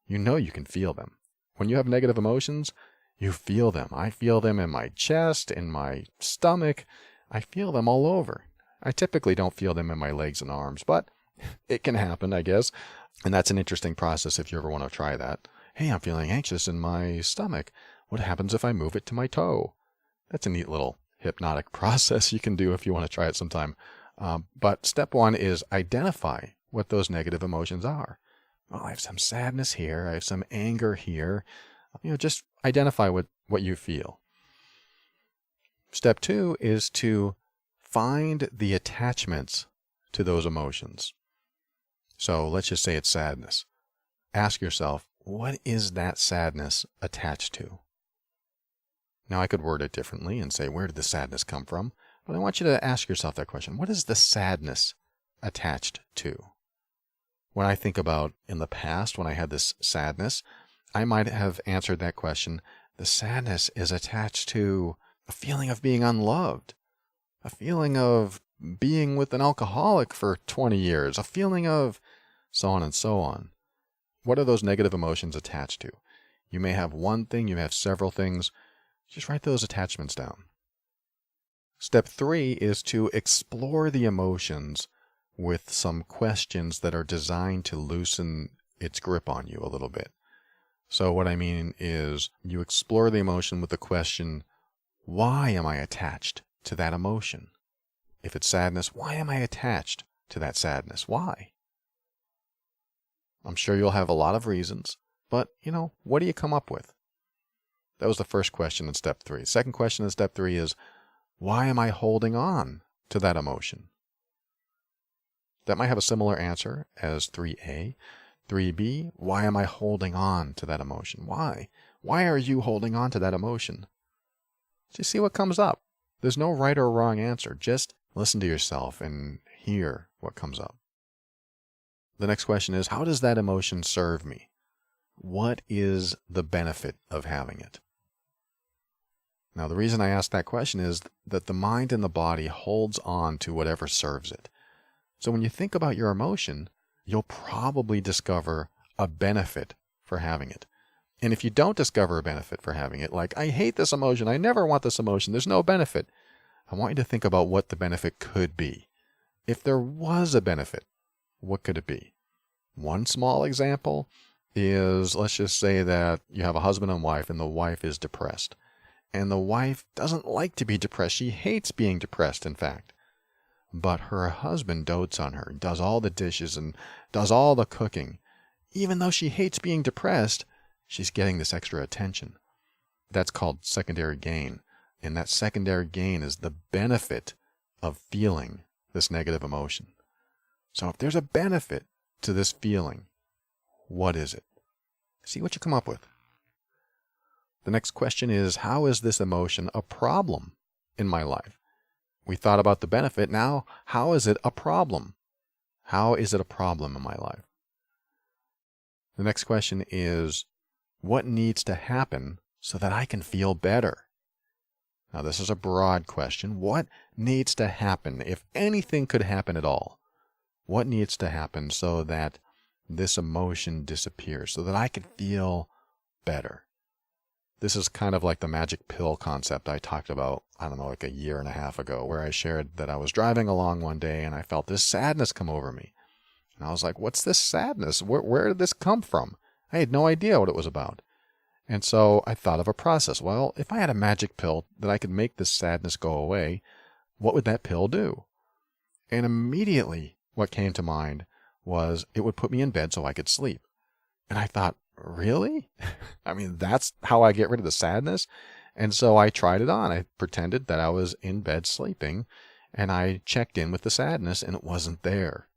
You know you can feel them. When you have negative emotions, you feel them. I feel them in my chest, in my stomach. I feel them all over. I typically don't feel them in my legs and arms, but it can happen, I guess. And that's an interesting process if you ever want to try that. Hey, I'm feeling anxious in my stomach. What happens if I move it to my toe? That's a neat little hypnotic process you can do if you want to try it sometime. But step 1 is identify what those negative emotions are. Well, I have some sadness here. I have some anger here. Just identify what you feel. Step 2 is to find the attachments to those emotions. So let's just say it's sadness. Ask yourself, what is that sadness attached to? Now, I could word it differently and say, where did the sadness come from? But I want you to ask yourself that question. What is the sadness attached to? When I think about in the past, when I had this sadness, I might have answered that question. The sadness is attached to a feeling of being unloved, a feeling of being with an alcoholic for 20 years, a feeling of so on and so on. What are those negative emotions attached to? You may have one thing, you have several things. Just write those attachments down. Step 3 is to explore the emotions with some questions that are designed to loosen its grip on you a little bit. So what I mean is you explore the emotion with the question, why am I attached to that emotion? If it's sadness, why am I attached to that sadness? Why? I'm sure you'll have a lot of reasons, but, what do you come up with? That was the first question in step 3. Second question in step 3 is, why am I holding on to that emotion? That might have a similar answer as 3A. 3B, why am I holding on to that emotion? Why? Why are you holding on to that emotion? Just see what comes up. There's no right or wrong answer. Just listen to yourself and hear what comes up. The next question is, how does that emotion serve me? What is the benefit of having it? Now, the reason I ask that question is that the mind and the body holds on to whatever serves it. So when you think about your emotion, you'll probably discover a benefit for having it. And if you don't discover a benefit for having it, like, I hate this emotion, I never want this emotion, there's no benefit, I want you to think about what the benefit could be. If there was a benefit, what could it be? One small example is, let's just say that you have a husband and wife, and the wife is depressed. And the wife doesn't like to be depressed. She hates being depressed, in fact. But her husband dotes on her, does all the dishes and does all the cooking. Even though she hates being depressed, she's getting this extra attention. That's called secondary gain. And that secondary gain is the benefit of feeling this negative emotion. So if there's a benefit to this feeling, what is it? See what you come up with. The next question is, how is this emotion a problem in my life? We thought about the benefit. Now, how is it a problem? How is it a problem in my life? The next question is, what needs to happen so that I can feel better? Now, this is a broad question. What needs to happen, if anything could happen at all? What needs to happen so that this emotion disappears, so that I can feel better? This is kind of like the magic pill concept I talked about, I don't know, like a year and a half ago, where I shared that I was driving along one day and I felt this sadness come over me. And I was like, what's this sadness? Where did this come from? I had no idea what it was about. And so I thought of a process. Well, if I had a magic pill that I could make this sadness go away, what would that pill do? And immediately what came to mind was it would put me in bed so I could sleep. And I thought, really? I mean, that's how I get rid of the sadness? And so I tried it on. I pretended that I was in bed sleeping, and I checked in with the sadness, and it wasn't there.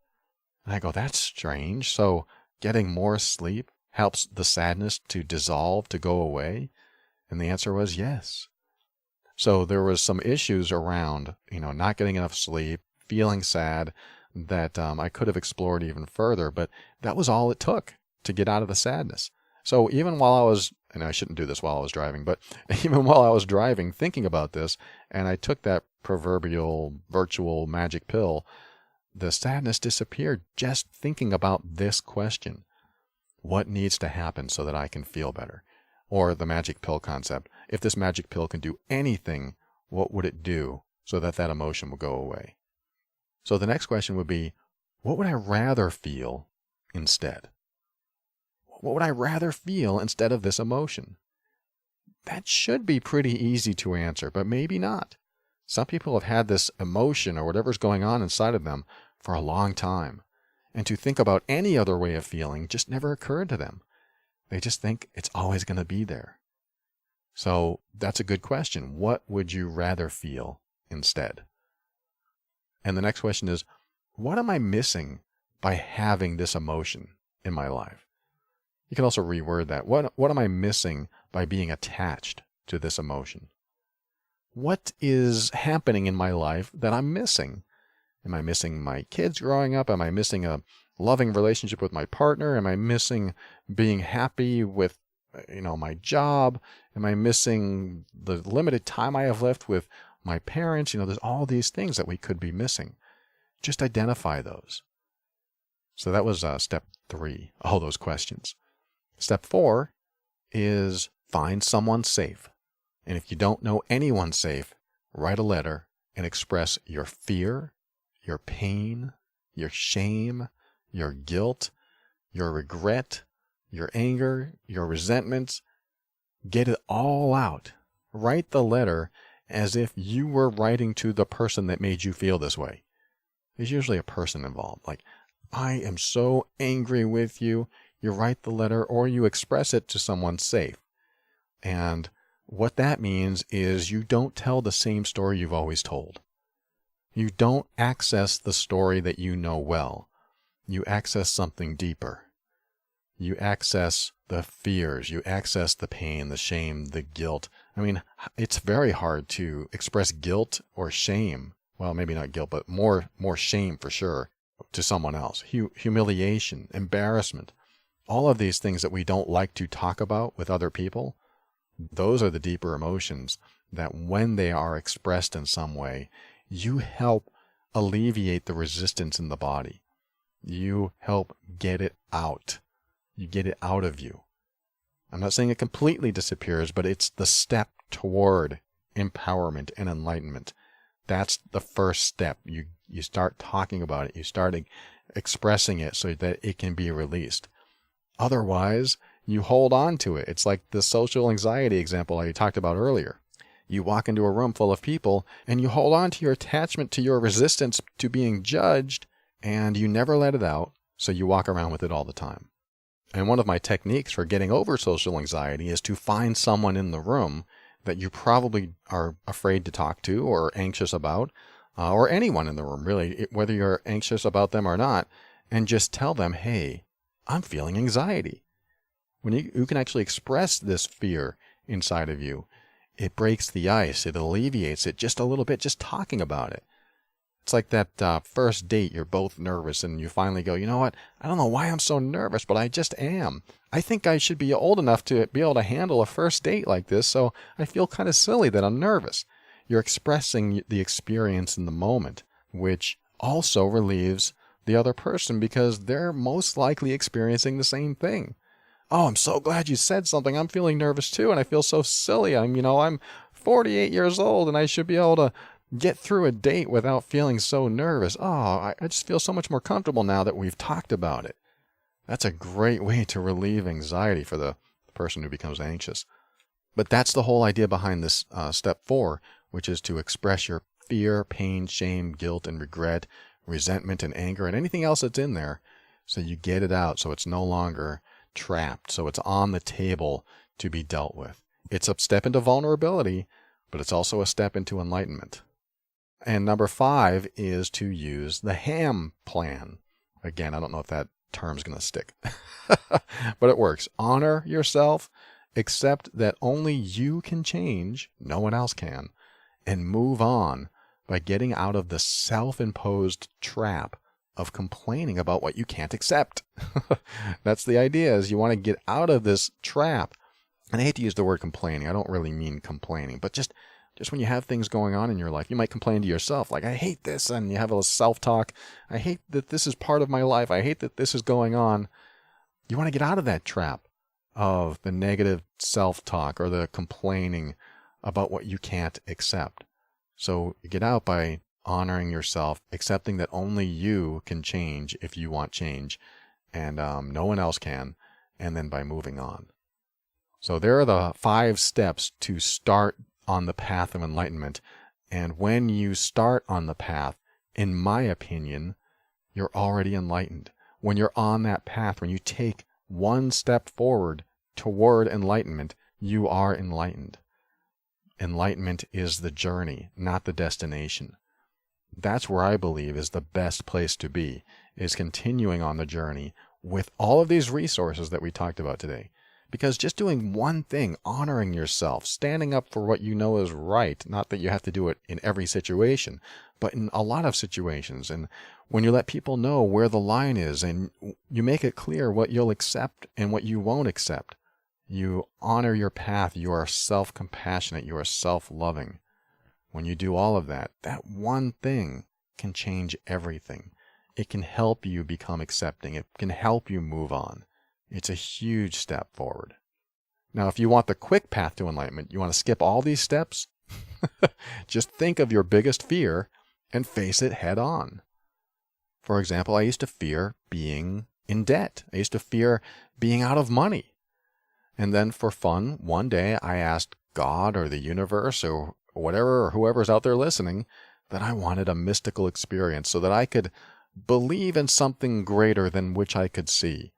And I go, that's strange. So getting more sleep helps the sadness to dissolve, to go away? And the answer was yes. So there was some issues around, not getting enough sleep, feeling sad, that I could have explored even further, but that was all it took to get out of the sadness. So even while I was, and I shouldn't do this while I was driving, but even while I was driving thinking about this, and I took that proverbial virtual magic pill, the sadness disappeared just thinking about this question. What needs to happen so that I can feel better? Or the magic pill concept. If this magic pill can do anything, what would it do so that that emotion will go away? So the next question would be, what would I rather feel instead? What would I rather feel instead of this emotion? That should be pretty easy to answer, but maybe not. Some people have had this emotion or whatever's going on inside of them for a long time. And to think about any other way of feeling just never occurred to them. They just think it's always going to be there. So that's a good question. What would you rather feel instead? And the next question is, what am I missing by having this emotion in my life? You can also reword that. What am I missing by being attached to this emotion? What is happening in my life that I'm missing? Am I missing my kids growing up? Am I missing a loving relationship with my partner? Am I missing being happy with, my job? Am I missing the limited time I have left with my parents? There's all these things that we could be missing. Just identify those. So that was step 3, all those questions. Step 4 is find someone safe. And if you don't know anyone safe, write a letter and express your fear, your pain, your shame, your guilt, your regret, your anger, your resentments. Get it all out. Write the letter as if you were writing to the person that made you feel this way. There's usually a person involved. Like, I am so angry with you. You write the letter or you express it to someone safe. And what that means is you don't tell the same story you've always told. You don't access the story that you know well. You access something deeper. You access the fears. You access the pain, the shame, the guilt. I mean, it's very hard to express guilt or shame. Well, maybe not guilt, but more shame for sure to someone else. Humiliation, embarrassment. All of these things that we don't like to talk about with other people, those are the deeper emotions that when they are expressed in some way, you help alleviate the resistance in the body. You help get it out. You get it out of you. I'm not saying it completely disappears, but it's the step toward empowerment and enlightenment. That's the first step. You start talking about it. You start expressing it so that it can be released. Otherwise, you hold on to it. It's like the social anxiety example I talked about earlier. You walk into a room full of people and you hold on to your attachment to your resistance to being judged, and you never let it out, so you walk around with it all the time. And one of my techniques for getting over social anxiety is to find someone in the room that you probably are afraid to talk to or anxious about, or anyone in the room, really, whether you're anxious about them or not, and just tell them, hey, I'm feeling anxiety. When you can actually express this fear inside of you, it breaks the ice, it alleviates it just a little bit, just talking about it. It's like that first date, you're both nervous and you finally go, you know what, I don't know why I'm so nervous, but I just am. I think I should be old enough to be able to handle a first date like this, so I feel kind of silly that I'm nervous. You're expressing the experience in the moment, which also relieves the other person because they're most likely experiencing the same thing. Oh, I'm so glad you said something. I'm feeling nervous too, and I feel so silly. I'm 48 years old, and I should be able to get through a date without feeling so nervous. Oh, I just feel so much more comfortable now that we've talked about it. That's a great way to relieve anxiety for the person who becomes anxious. But that's the whole idea behind this step 4, which is to express your fear, pain, shame, guilt, and regret, resentment and anger, and anything else that's in there, so you get it out so it's no longer trapped, so it's on the table to be dealt with. It's a step into vulnerability, but it's also a step into enlightenment. And number 5 is to use the HAM plan. Again, I don't know if that term's going to stick, but it works. Honor yourself, accept that only you can change, no one else can, and move on by getting out of the self-imposed trap of complaining about what you can't accept. That's the idea, is you want to get out of this trap. And I hate to use the word complaining. I don't really mean complaining, but just when you have things going on in your life, you might complain to yourself, like, I hate this, and you have a self-talk. I hate that this is part of my life. I hate that this is going on. You want to get out of that trap of the negative self-talk or the complaining about what you can't accept. So you get out by honoring yourself, accepting that only you can change if you want change, and no one else can, and then by moving on. So there are the 5 steps to start on the path of enlightenment. And when you start on the path, in my opinion, you're already enlightened. When you're on that path, when you take one step forward toward enlightenment, you are enlightened. Enlightenment is the journey, not the destination. That's where I believe is the best place to be, is continuing on the journey with all of these resources that we talked about today. Because just doing one thing, honoring yourself, standing up for what you know is right, not that you have to do it in every situation, but in a lot of situations. And when you let people know where the line is and you make it clear what you'll accept and what you won't accept, you honor your path, you are self-compassionate, you are self-loving. When you do all of that, that one thing can change everything. It can help you become accepting. It can help you move on. It's a huge step forward. Now, if you want the quick path to enlightenment, you want to skip all these steps, just think of your biggest fear and face it head on. For example, I used to fear being in debt. I used to fear being out of money. And then for fun, one day I asked God or the universe or whatever, or whoever's out there listening, that I wanted a mystical experience so that I could believe in something greater than which I could see.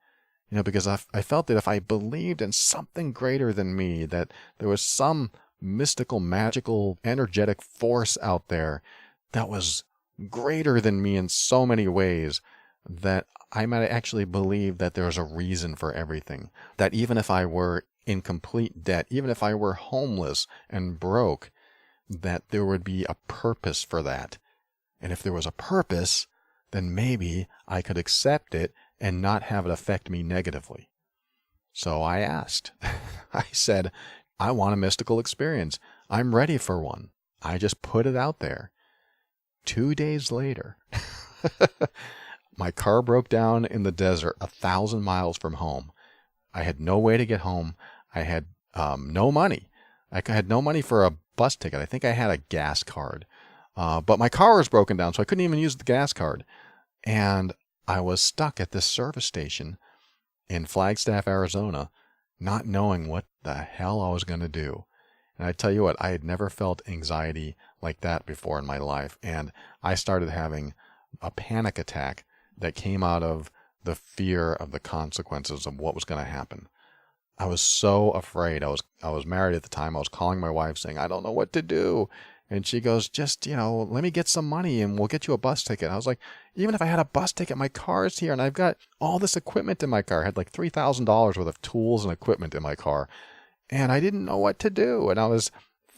Because I felt that if I believed in something greater than me, that there was some mystical, magical, energetic force out there that was greater than me in so many ways, that I might actually believe that there's a reason for everything. That even if I were in complete debt, even if I were homeless and broke, that there would be a purpose for that. And if there was a purpose, then maybe I could accept it and not have it affect me negatively. So I asked. I said, I want a mystical experience. I'm ready for one. I just put it out there. 2 days later, my car broke down in the desert 1,000 miles from home. I had no way to get home. I had no money. I had no money for a bus ticket. I think I had a gas card. But my car was broken down, so I couldn't even use the gas card. And I was stuck at this service station in Flagstaff, Arizona, not knowing what the hell I was going to do. And I tell you what, I had never felt anxiety like that before in my life. And I started having a panic attack that came out of the fear of the consequences of what was going to happen. I was so afraid. I was married at the time. I was calling my wife saying, I don't know what to do. And she goes, just, let me get some money and we'll get you a bus ticket. I was like, even if I had a bus ticket, my car's here and I've got all this equipment in my car. I had like $3,000 worth of tools and equipment in my car. And I didn't know what to do. And I was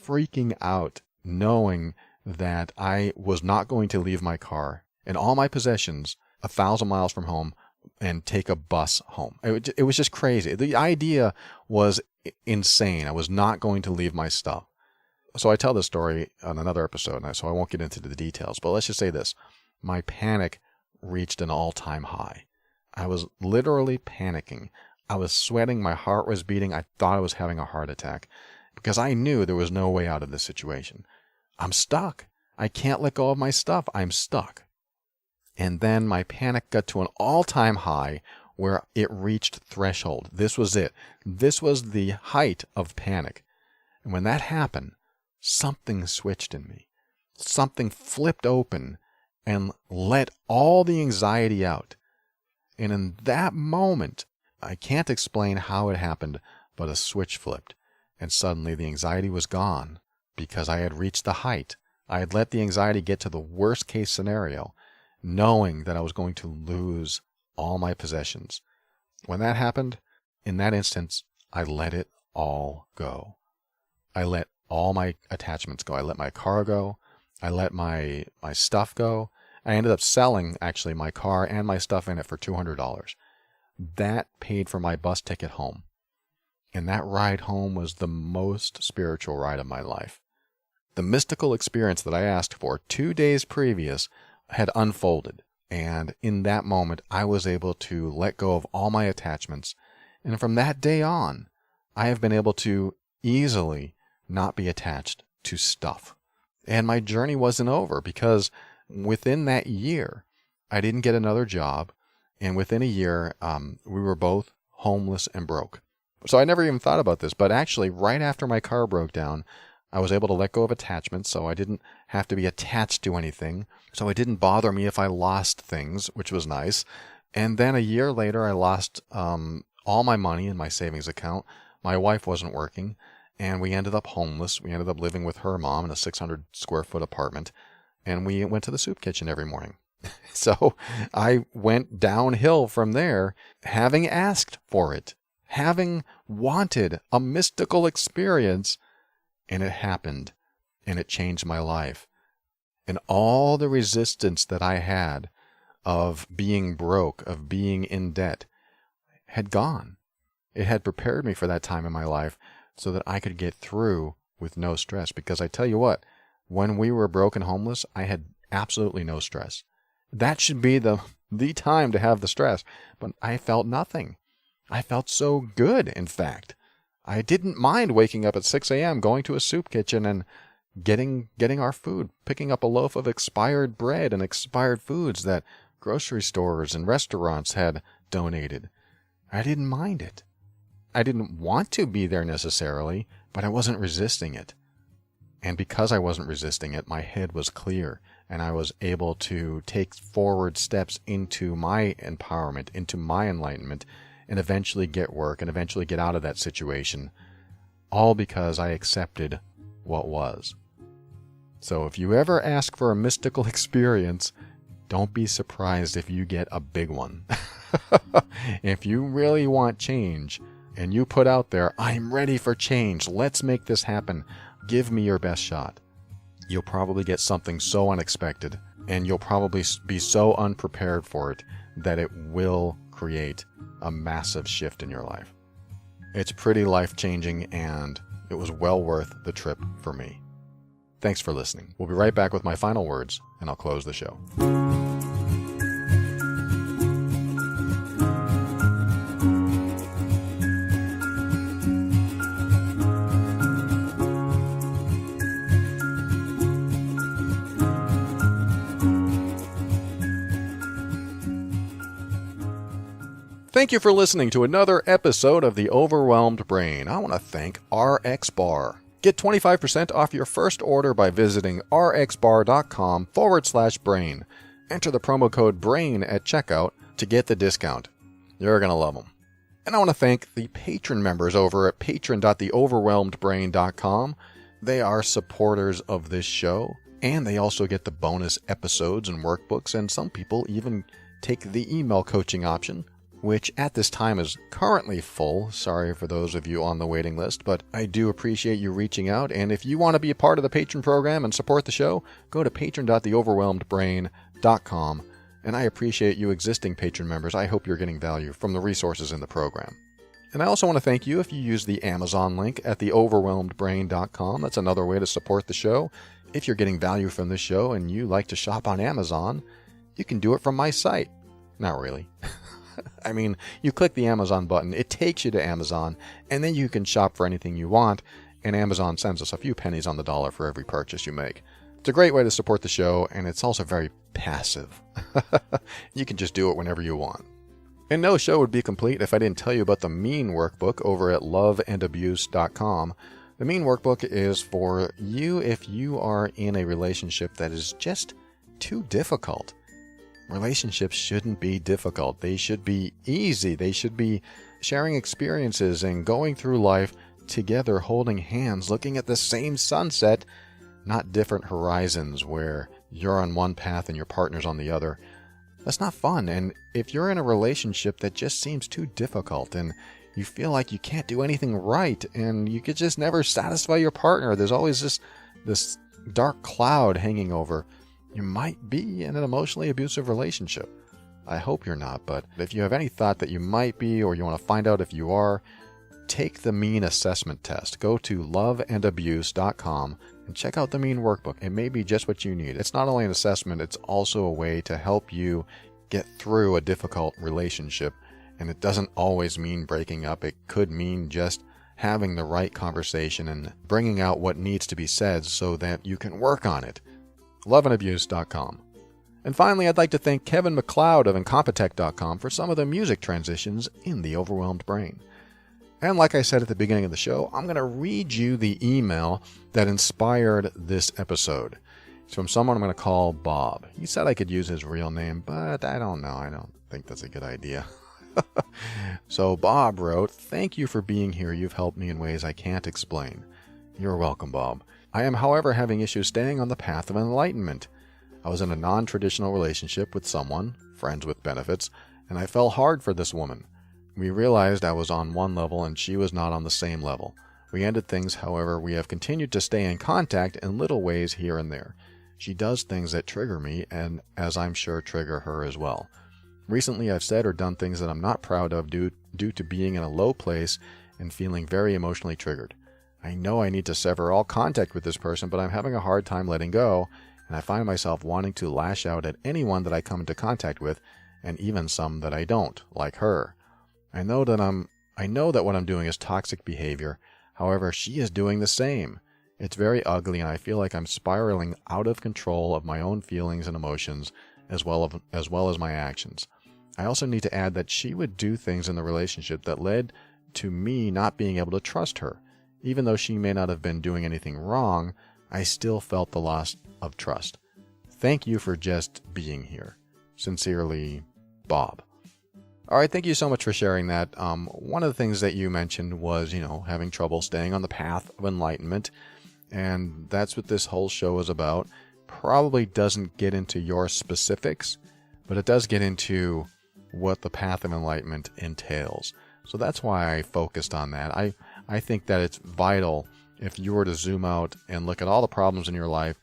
freaking out, knowing that I was not going to leave my car and all my possessions 1,000 miles from home and take a bus home. It was just crazy. The idea was insane. I was not going to leave my stuff. So I tell this story on another episode, so I won't get into the details. But let's just say this. My panic reached an all-time high. I was literally panicking. I was sweating. My heart was beating. I thought I was having a heart attack because I knew there was no way out of this situation. I'm stuck. I can't let go of my stuff. I'm stuck. And then my panic got to an all-time high where it reached threshold. This was it. This was the height of panic. And when that happened, something switched in me. Something flipped open and let all the anxiety out. And in that moment, I can't explain how it happened, but a switch flipped. And suddenly the anxiety was gone because I had reached the height. I had let the anxiety get to the worst case scenario, knowing that I was going to lose all my possessions. When that happened, in that instance, I let it all go. I let all my attachments go. I let my car go. I let my stuff go. I ended up selling, actually, my car and my stuff in it for $200. That paid for my bus ticket home. And that ride home was the most spiritual ride of my life. The mystical experience that I asked for 2 days previous had unfolded. And in that moment, I was able to let go of all my attachments. And from that day on, I have been able to easily not be attached to stuff. And my journey wasn't over because within that year, I didn't get another job. And within a year, we were both homeless and broke. So I never even thought about this. But actually, right after my car broke down, I was able to let go of attachments, so I didn't have to be attached to anything. So it didn't bother me if I lost things, which was nice. And then a year later, I lost all my money in my savings account. My wife wasn't working, and we ended up homeless. We ended up living with her mom in a 600 square foot apartment, and we went to the soup kitchen every morning. So I went downhill from there, having asked for it, having wanted a mystical experience. And it happened, and it changed my life. And all the resistance that I had of being broke, of being in debt, had gone. It had prepared me for that time in my life so that I could get through with no stress. Because I tell you what, when we were broke and homeless, I had absolutely no stress. That should be the time to have the stress. But I felt nothing. I felt so good, in fact. I didn't mind waking up at 6 a.m., going to a soup kitchen and getting our food, picking up a loaf of expired bread and expired foods that grocery stores and restaurants had donated. I didn't mind it. I didn't want to be there necessarily, but I wasn't resisting it. And because I wasn't resisting it, my head was clear, and I was able to take forward steps into my empowerment, into my enlightenment, and eventually get work and eventually get out of that situation, all because I accepted what was. So if you ever ask for a mystical experience, don't be surprised if you get a big one. If you really want change and you put out there, I'm ready for change, let's make this happen, give me your best shot, you'll probably get something so unexpected, and you'll probably be so unprepared for it that it will create a massive shift in your life. It's pretty life-changing, and it was well worth the trip for me. Thanks for listening. We'll be right back with my final words, and I'll close the show. Thank you for listening to another episode of The Overwhelmed Brain. I want to thank RX Bar. Get 25% off your first order by visiting rxbar.com/brain. Enter the promo code BRAIN at checkout to get the discount. You're going to love them. And I want to thank the patron members over at patron.theoverwhelmedbrain.com. They are supporters of this show, and they also get the bonus episodes and workbooks, and some people even take the email coaching option, which at this time is currently full. Sorry for those of you on the waiting list, but I do appreciate you reaching out. And if you want to be a part of the patron program and support the show, go to patron.theoverwhelmedbrain.com. And I appreciate you existing patron members. I hope you're getting value from the resources in the program. And I also want to thank you if you use the Amazon link at theoverwhelmedbrain.com. That's another way to support the show. If you're getting value from this show and you like to shop on Amazon, you can do it from my site. Not really. I mean, you click the Amazon button, it takes you to Amazon, and then you can shop for anything you want, and Amazon sends us a few pennies on the dollar for every purchase you make. It's a great way to support the show, and it's also very passive. You can just do it whenever you want. And no show would be complete if I didn't tell you about the Mean Workbook over at loveandabuse.com. The Mean Workbook is for you if you are in a relationship that is just too difficult. Relationships shouldn't be difficult. They should be easy. They should be sharing experiences and going through life together, holding hands, looking at the same sunset, not different horizons where you're on one path and your partner's on the other. That's not fun. And if you're in a relationship that just seems too difficult and you feel like you can't do anything right and you could just never satisfy your partner, there's always this dark cloud hanging over, you might be in an emotionally abusive relationship. I hope you're not, but if you have any thought that you might be or you want to find out if you are, take the Mean Assessment Test. Go to loveandabuse.com and check out the Mean Workbook. It may be just what you need. It's not only an assessment, it's also a way to help you get through a difficult relationship. And it doesn't always mean breaking up. It could mean just having the right conversation and bringing out what needs to be said so that you can work on it. loveandabuse.com. And finally, I'd like to thank Kevin McLeod of Incompetech.com for some of the music transitions in The Overwhelmed Brain. And like I said at the beginning of the show, I'm going to read you the email that inspired this episode. It's from someone I'm going to call Bob. He said I could use his real name, but I don't know. I don't think that's a good idea. So Bob wrote, "Thank you for being here. You've helped me in ways I can't explain." You're welcome, Bob. I am, however, having issues staying on the path of enlightenment. I was in a non-traditional relationship with someone, friends with benefits, and I fell hard for this woman. We realized I was on one level and she was not on the same level. We ended things, however, we have continued to stay in contact in little ways here and there. She does things that trigger me, and as I'm sure trigger her as well. Recently I've said or done things that I'm not proud of due to being in a low place and feeling very emotionally triggered. I know I need to sever all contact with this person, but I'm having a hard time letting go, and I find myself wanting to lash out at anyone that I come into contact with, and even some that I don't, like her. I know that what I'm doing is toxic behavior. However, she is doing the same. It's very ugly, and I feel like I'm spiraling out of control of my own feelings and emotions, as well as my actions. I also need to add that she would do things in the relationship that led to me not being able to trust her. Even though she may not have been doing anything wrong, I still felt the loss of trust. Thank you for just being here. Sincerely, Bob. All right, thank you so much for sharing that. One of the things that you mentioned was, having trouble staying on the path of enlightenment, and that's what this whole show is about. Probably doesn't get into your specifics, but it does get into what the path of enlightenment entails. So that's why I focused on that. I think that it's vital if you were to zoom out and look at all the problems in your life,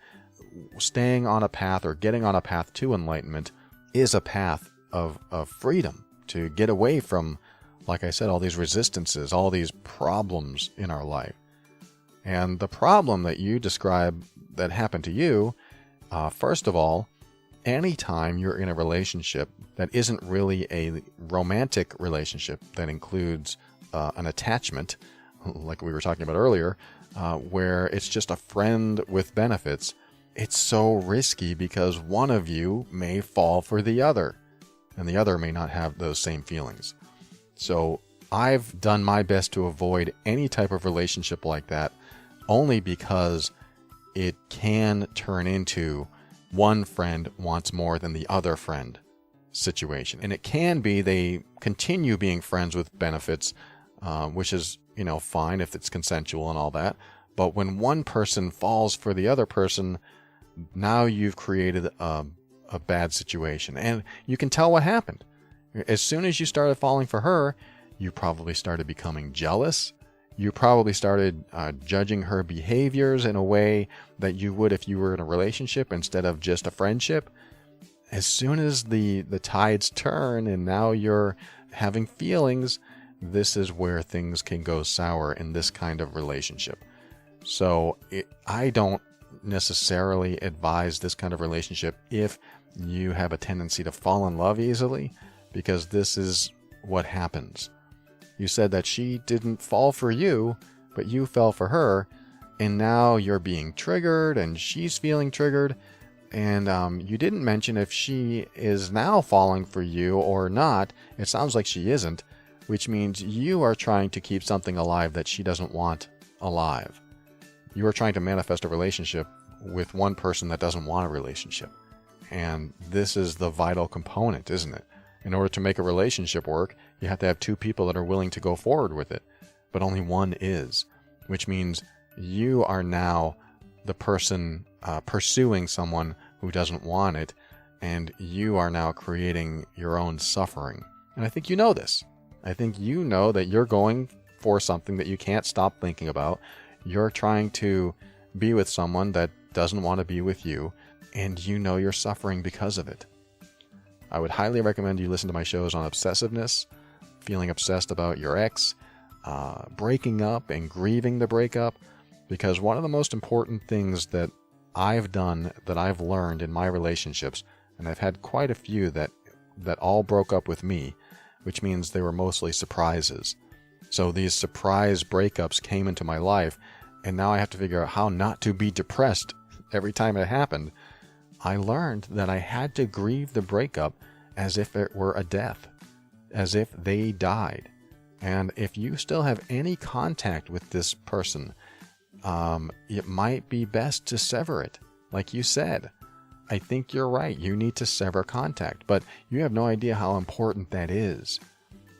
staying on a path or getting on a path to enlightenment is a path of freedom to get away from, like I said, all these resistances, all these problems in our life. And the problem that you describe that happened to you, first of all, anytime you're in a relationship that isn't really a romantic relationship that includes an attachment, like we were talking about earlier, where it's just a friend with benefits, it's so risky because one of you may fall for the other, and the other may not have those same feelings. So I've done my best to avoid any type of relationship like that, only because it can turn into one friend wants more than the other friend situation. And it can be they continue being friends with benefits, which is, fine if it's consensual and all that. But when one person falls for the other person, now you've created a bad situation. And you can tell what happened. As soon as you started falling for her, you probably started becoming jealous. You probably started judging her behaviors in a way that you would if you were in a relationship instead of just a friendship. As soon as the tides turn and now you're having feelings, this is where things can go sour in this kind of relationship. So I don't necessarily advise this kind of relationship if you have a tendency to fall in love easily, because this is what happens. You said that she didn't fall for you, but you fell for her, and now you're being triggered and she's feeling triggered. And you didn't mention if she is now falling for you or not. It sounds like she isn't, which means you are trying to keep something alive that she doesn't want alive. You are trying to manifest a relationship with one person that doesn't want a relationship. And this is the vital component, isn't it? In order to make a relationship work, you have to have two people that are willing to go forward with it. But only one is, which means you are now the person pursuing someone who doesn't want it, and you are now creating your own suffering. And I think you know this. I think you know that you're going for something that you can't stop thinking about. You're trying to be with someone that doesn't want to be with you, and you know you're suffering because of it. I would highly recommend you listen to my shows on obsessiveness, feeling obsessed about your ex, breaking up and grieving the breakup, because one of the most important things that I've done, that I've learned in my relationships, and I've had quite a few that all broke up with me, which means they were mostly surprises. So these surprise breakups came into my life, and now I have to figure out how not to be depressed every time it happened. I learned that I had to grieve the breakup as if it were a death, as if they died. And if you still have any contact with this person, it might be best to sever it. Like you said, I think you're right. You need to sever contact, but you have no idea how important that is.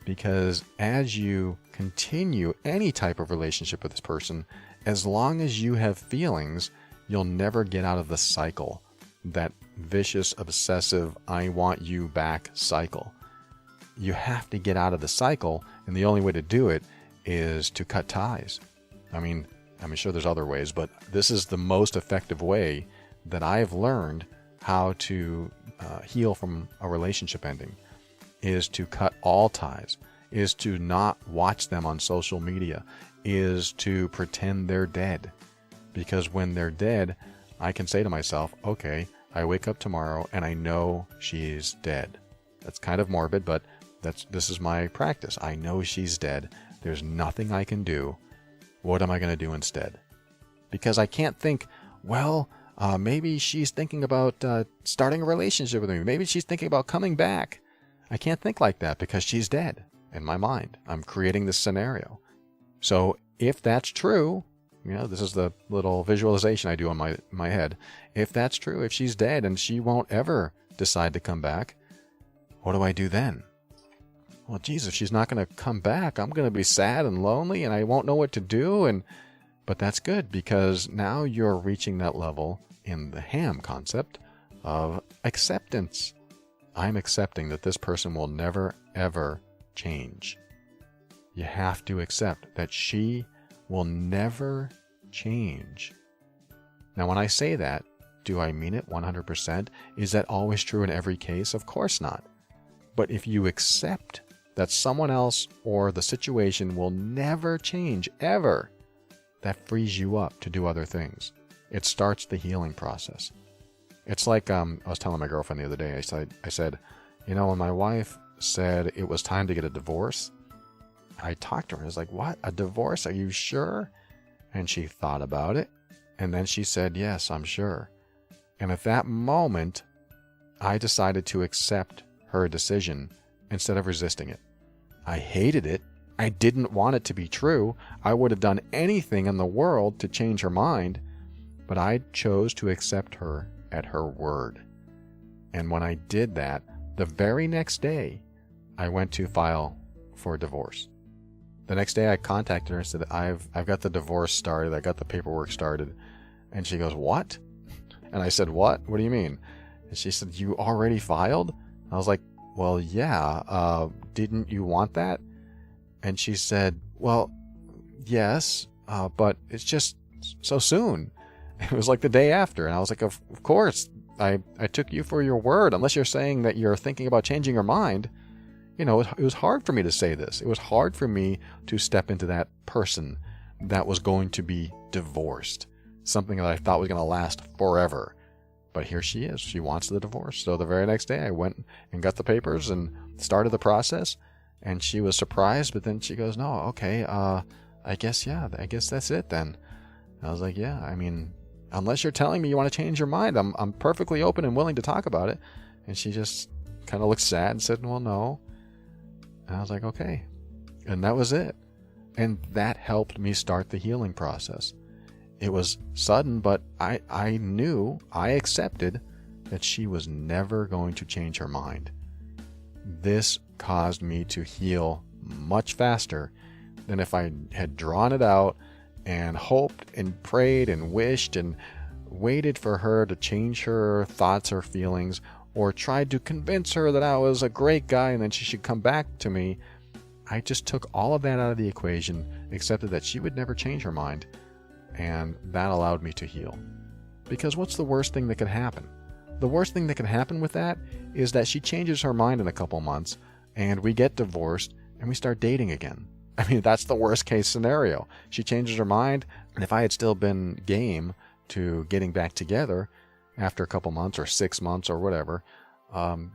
Because as you continue any type of relationship with this person, as long as you have feelings, you'll never get out of the cycle. That vicious, obsessive, I want you back cycle. You have to get out of the cycle, and the only way to do it is to cut ties. I'm sure there's other ways, but this is the most effective way that I've learned how to heal from a relationship ending, is to cut all ties, is to not watch them on social media, is to pretend they're dead. Because when they're dead, I can say to myself, okay, I wake up tomorrow and I know she's dead. That's kind of morbid, but this is my practice. I know she's dead. There's nothing I can do. What am I going to do instead? Because I can't think, maybe she's thinking about starting a relationship with me. Maybe she's thinking about coming back. I can't think like that because she's dead in my mind. I'm creating this scenario. So if that's true, this is the little visualization I do on my head. If that's true, if she's dead and she won't ever decide to come back, what do I do then? Well, geez, if she's not going to come back, I'm going to be sad and lonely and I won't know what to do. But that's good, because now you're reaching that level in the ham concept of acceptance. I'm accepting that this person will never, ever change. You have to accept that she will never change. Now, when I say that, do I mean it 100%? Is that always true in every case? Of course not. But if you accept that someone else or the situation will never change, ever, that frees you up to do other things. It starts the healing process. It's like, I was telling my girlfriend the other day, I said, when my wife said it was time to get a divorce, I talked to her and I was like, what? A divorce? Are you sure? And she thought about it. And then she said, yes, I'm sure. And at that moment, I decided to accept her decision instead of resisting it. I hated it. I didn't want it to be true. I would have done anything in the world to change her mind, but I chose to accept her at her word. And when I did that, the very next day, I went to file for divorce. The next day I contacted her and said, I've got the divorce started. I got the paperwork started. And she goes, what? And I said, what? What do you mean? And she said, you already filed? I was like, well, yeah. Didn't you want that? And she said, well, yes, but it's just so soon. It was like the day after. And I was like, of course, I took you for your word. Unless you're saying that you're thinking about changing your mind. You know, it was hard for me to say this. It was hard for me to step into that person that was going to be divorced. Something that I thought was going to last forever. But here she is. She wants the divorce. So the very next day I went and got the papers and started the process. And she was surprised, but then she goes, no, okay, I guess that's it then. And I was like, yeah, I mean, unless you're telling me you want to change your mind, I'm perfectly open and willing to talk about it. And she just kind of looked sad and said, well, no. And I was like, okay. And that was it. And that helped me start the healing process. It was sudden, but I knew, I accepted that she was never going to change her mind. This caused me to heal much faster than if I had drawn it out and hoped and prayed and wished and waited for her to change her thoughts or feelings, or tried to convince her that I was a great guy and then she should come back to me. I just took all of that out of the equation, accepted that she would never change her mind, and that allowed me to heal. Because what's the worst thing that could happen? The worst thing that can happen with that is that she changes her mind in a couple months and we get divorced and we start dating again. I mean, that's the worst case scenario. She changes her mind, and if I had still been game to getting back together after a couple months or 6 months or whatever,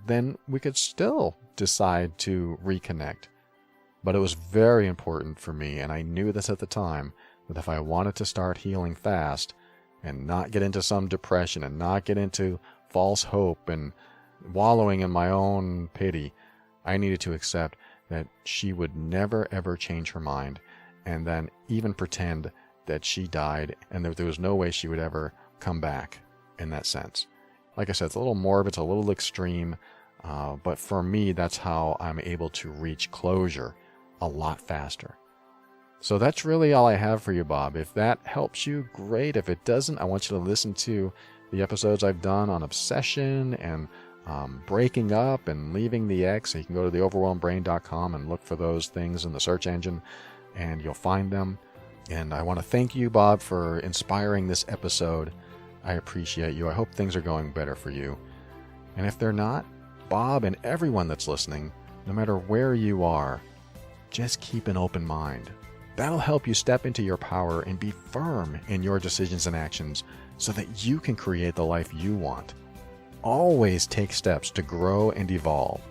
then we could still decide to reconnect. But it was very important for me, and I knew this at the time, that if I wanted to start healing fast and not get into some depression and not get into false hope and wallowing in my own pity, I needed to accept that she would never ever change her mind, and then even pretend that she died and that there was no way she would ever come back in that sense. Like I said, it's a little morbid, it's a little extreme, but for me, that's how I'm able to reach closure a lot faster. So that's really all I have for you, Bob. If that helps you, great. If it doesn't, I want you to listen to the episodes I've done on obsession and breaking up and leaving the ex. So you can go to theoverwhelmedbrain.com and look for those things in the search engine, and you'll find them. And I want to thank you, Bob, for inspiring this episode. I appreciate you. I hope things are going better for you. And if they're not, Bob and everyone that's listening, no matter where you are, just keep an open mind. That'll help you step into your power and be firm in your decisions and actions so that you can create the life you want. Always take steps to grow and evolve.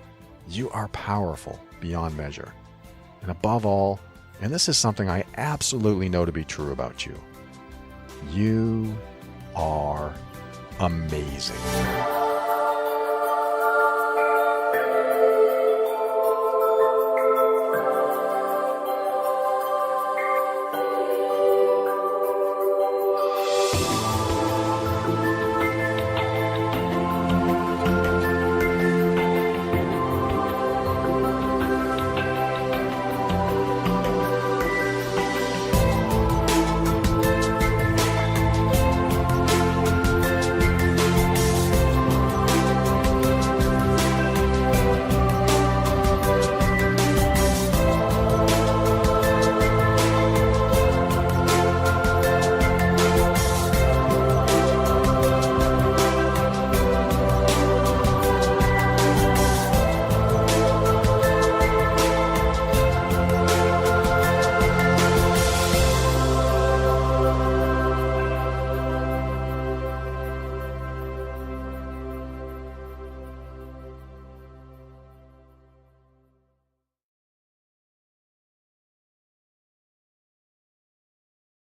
You are powerful beyond measure. And above all, and this is something I absolutely know to be true about you, you are amazing.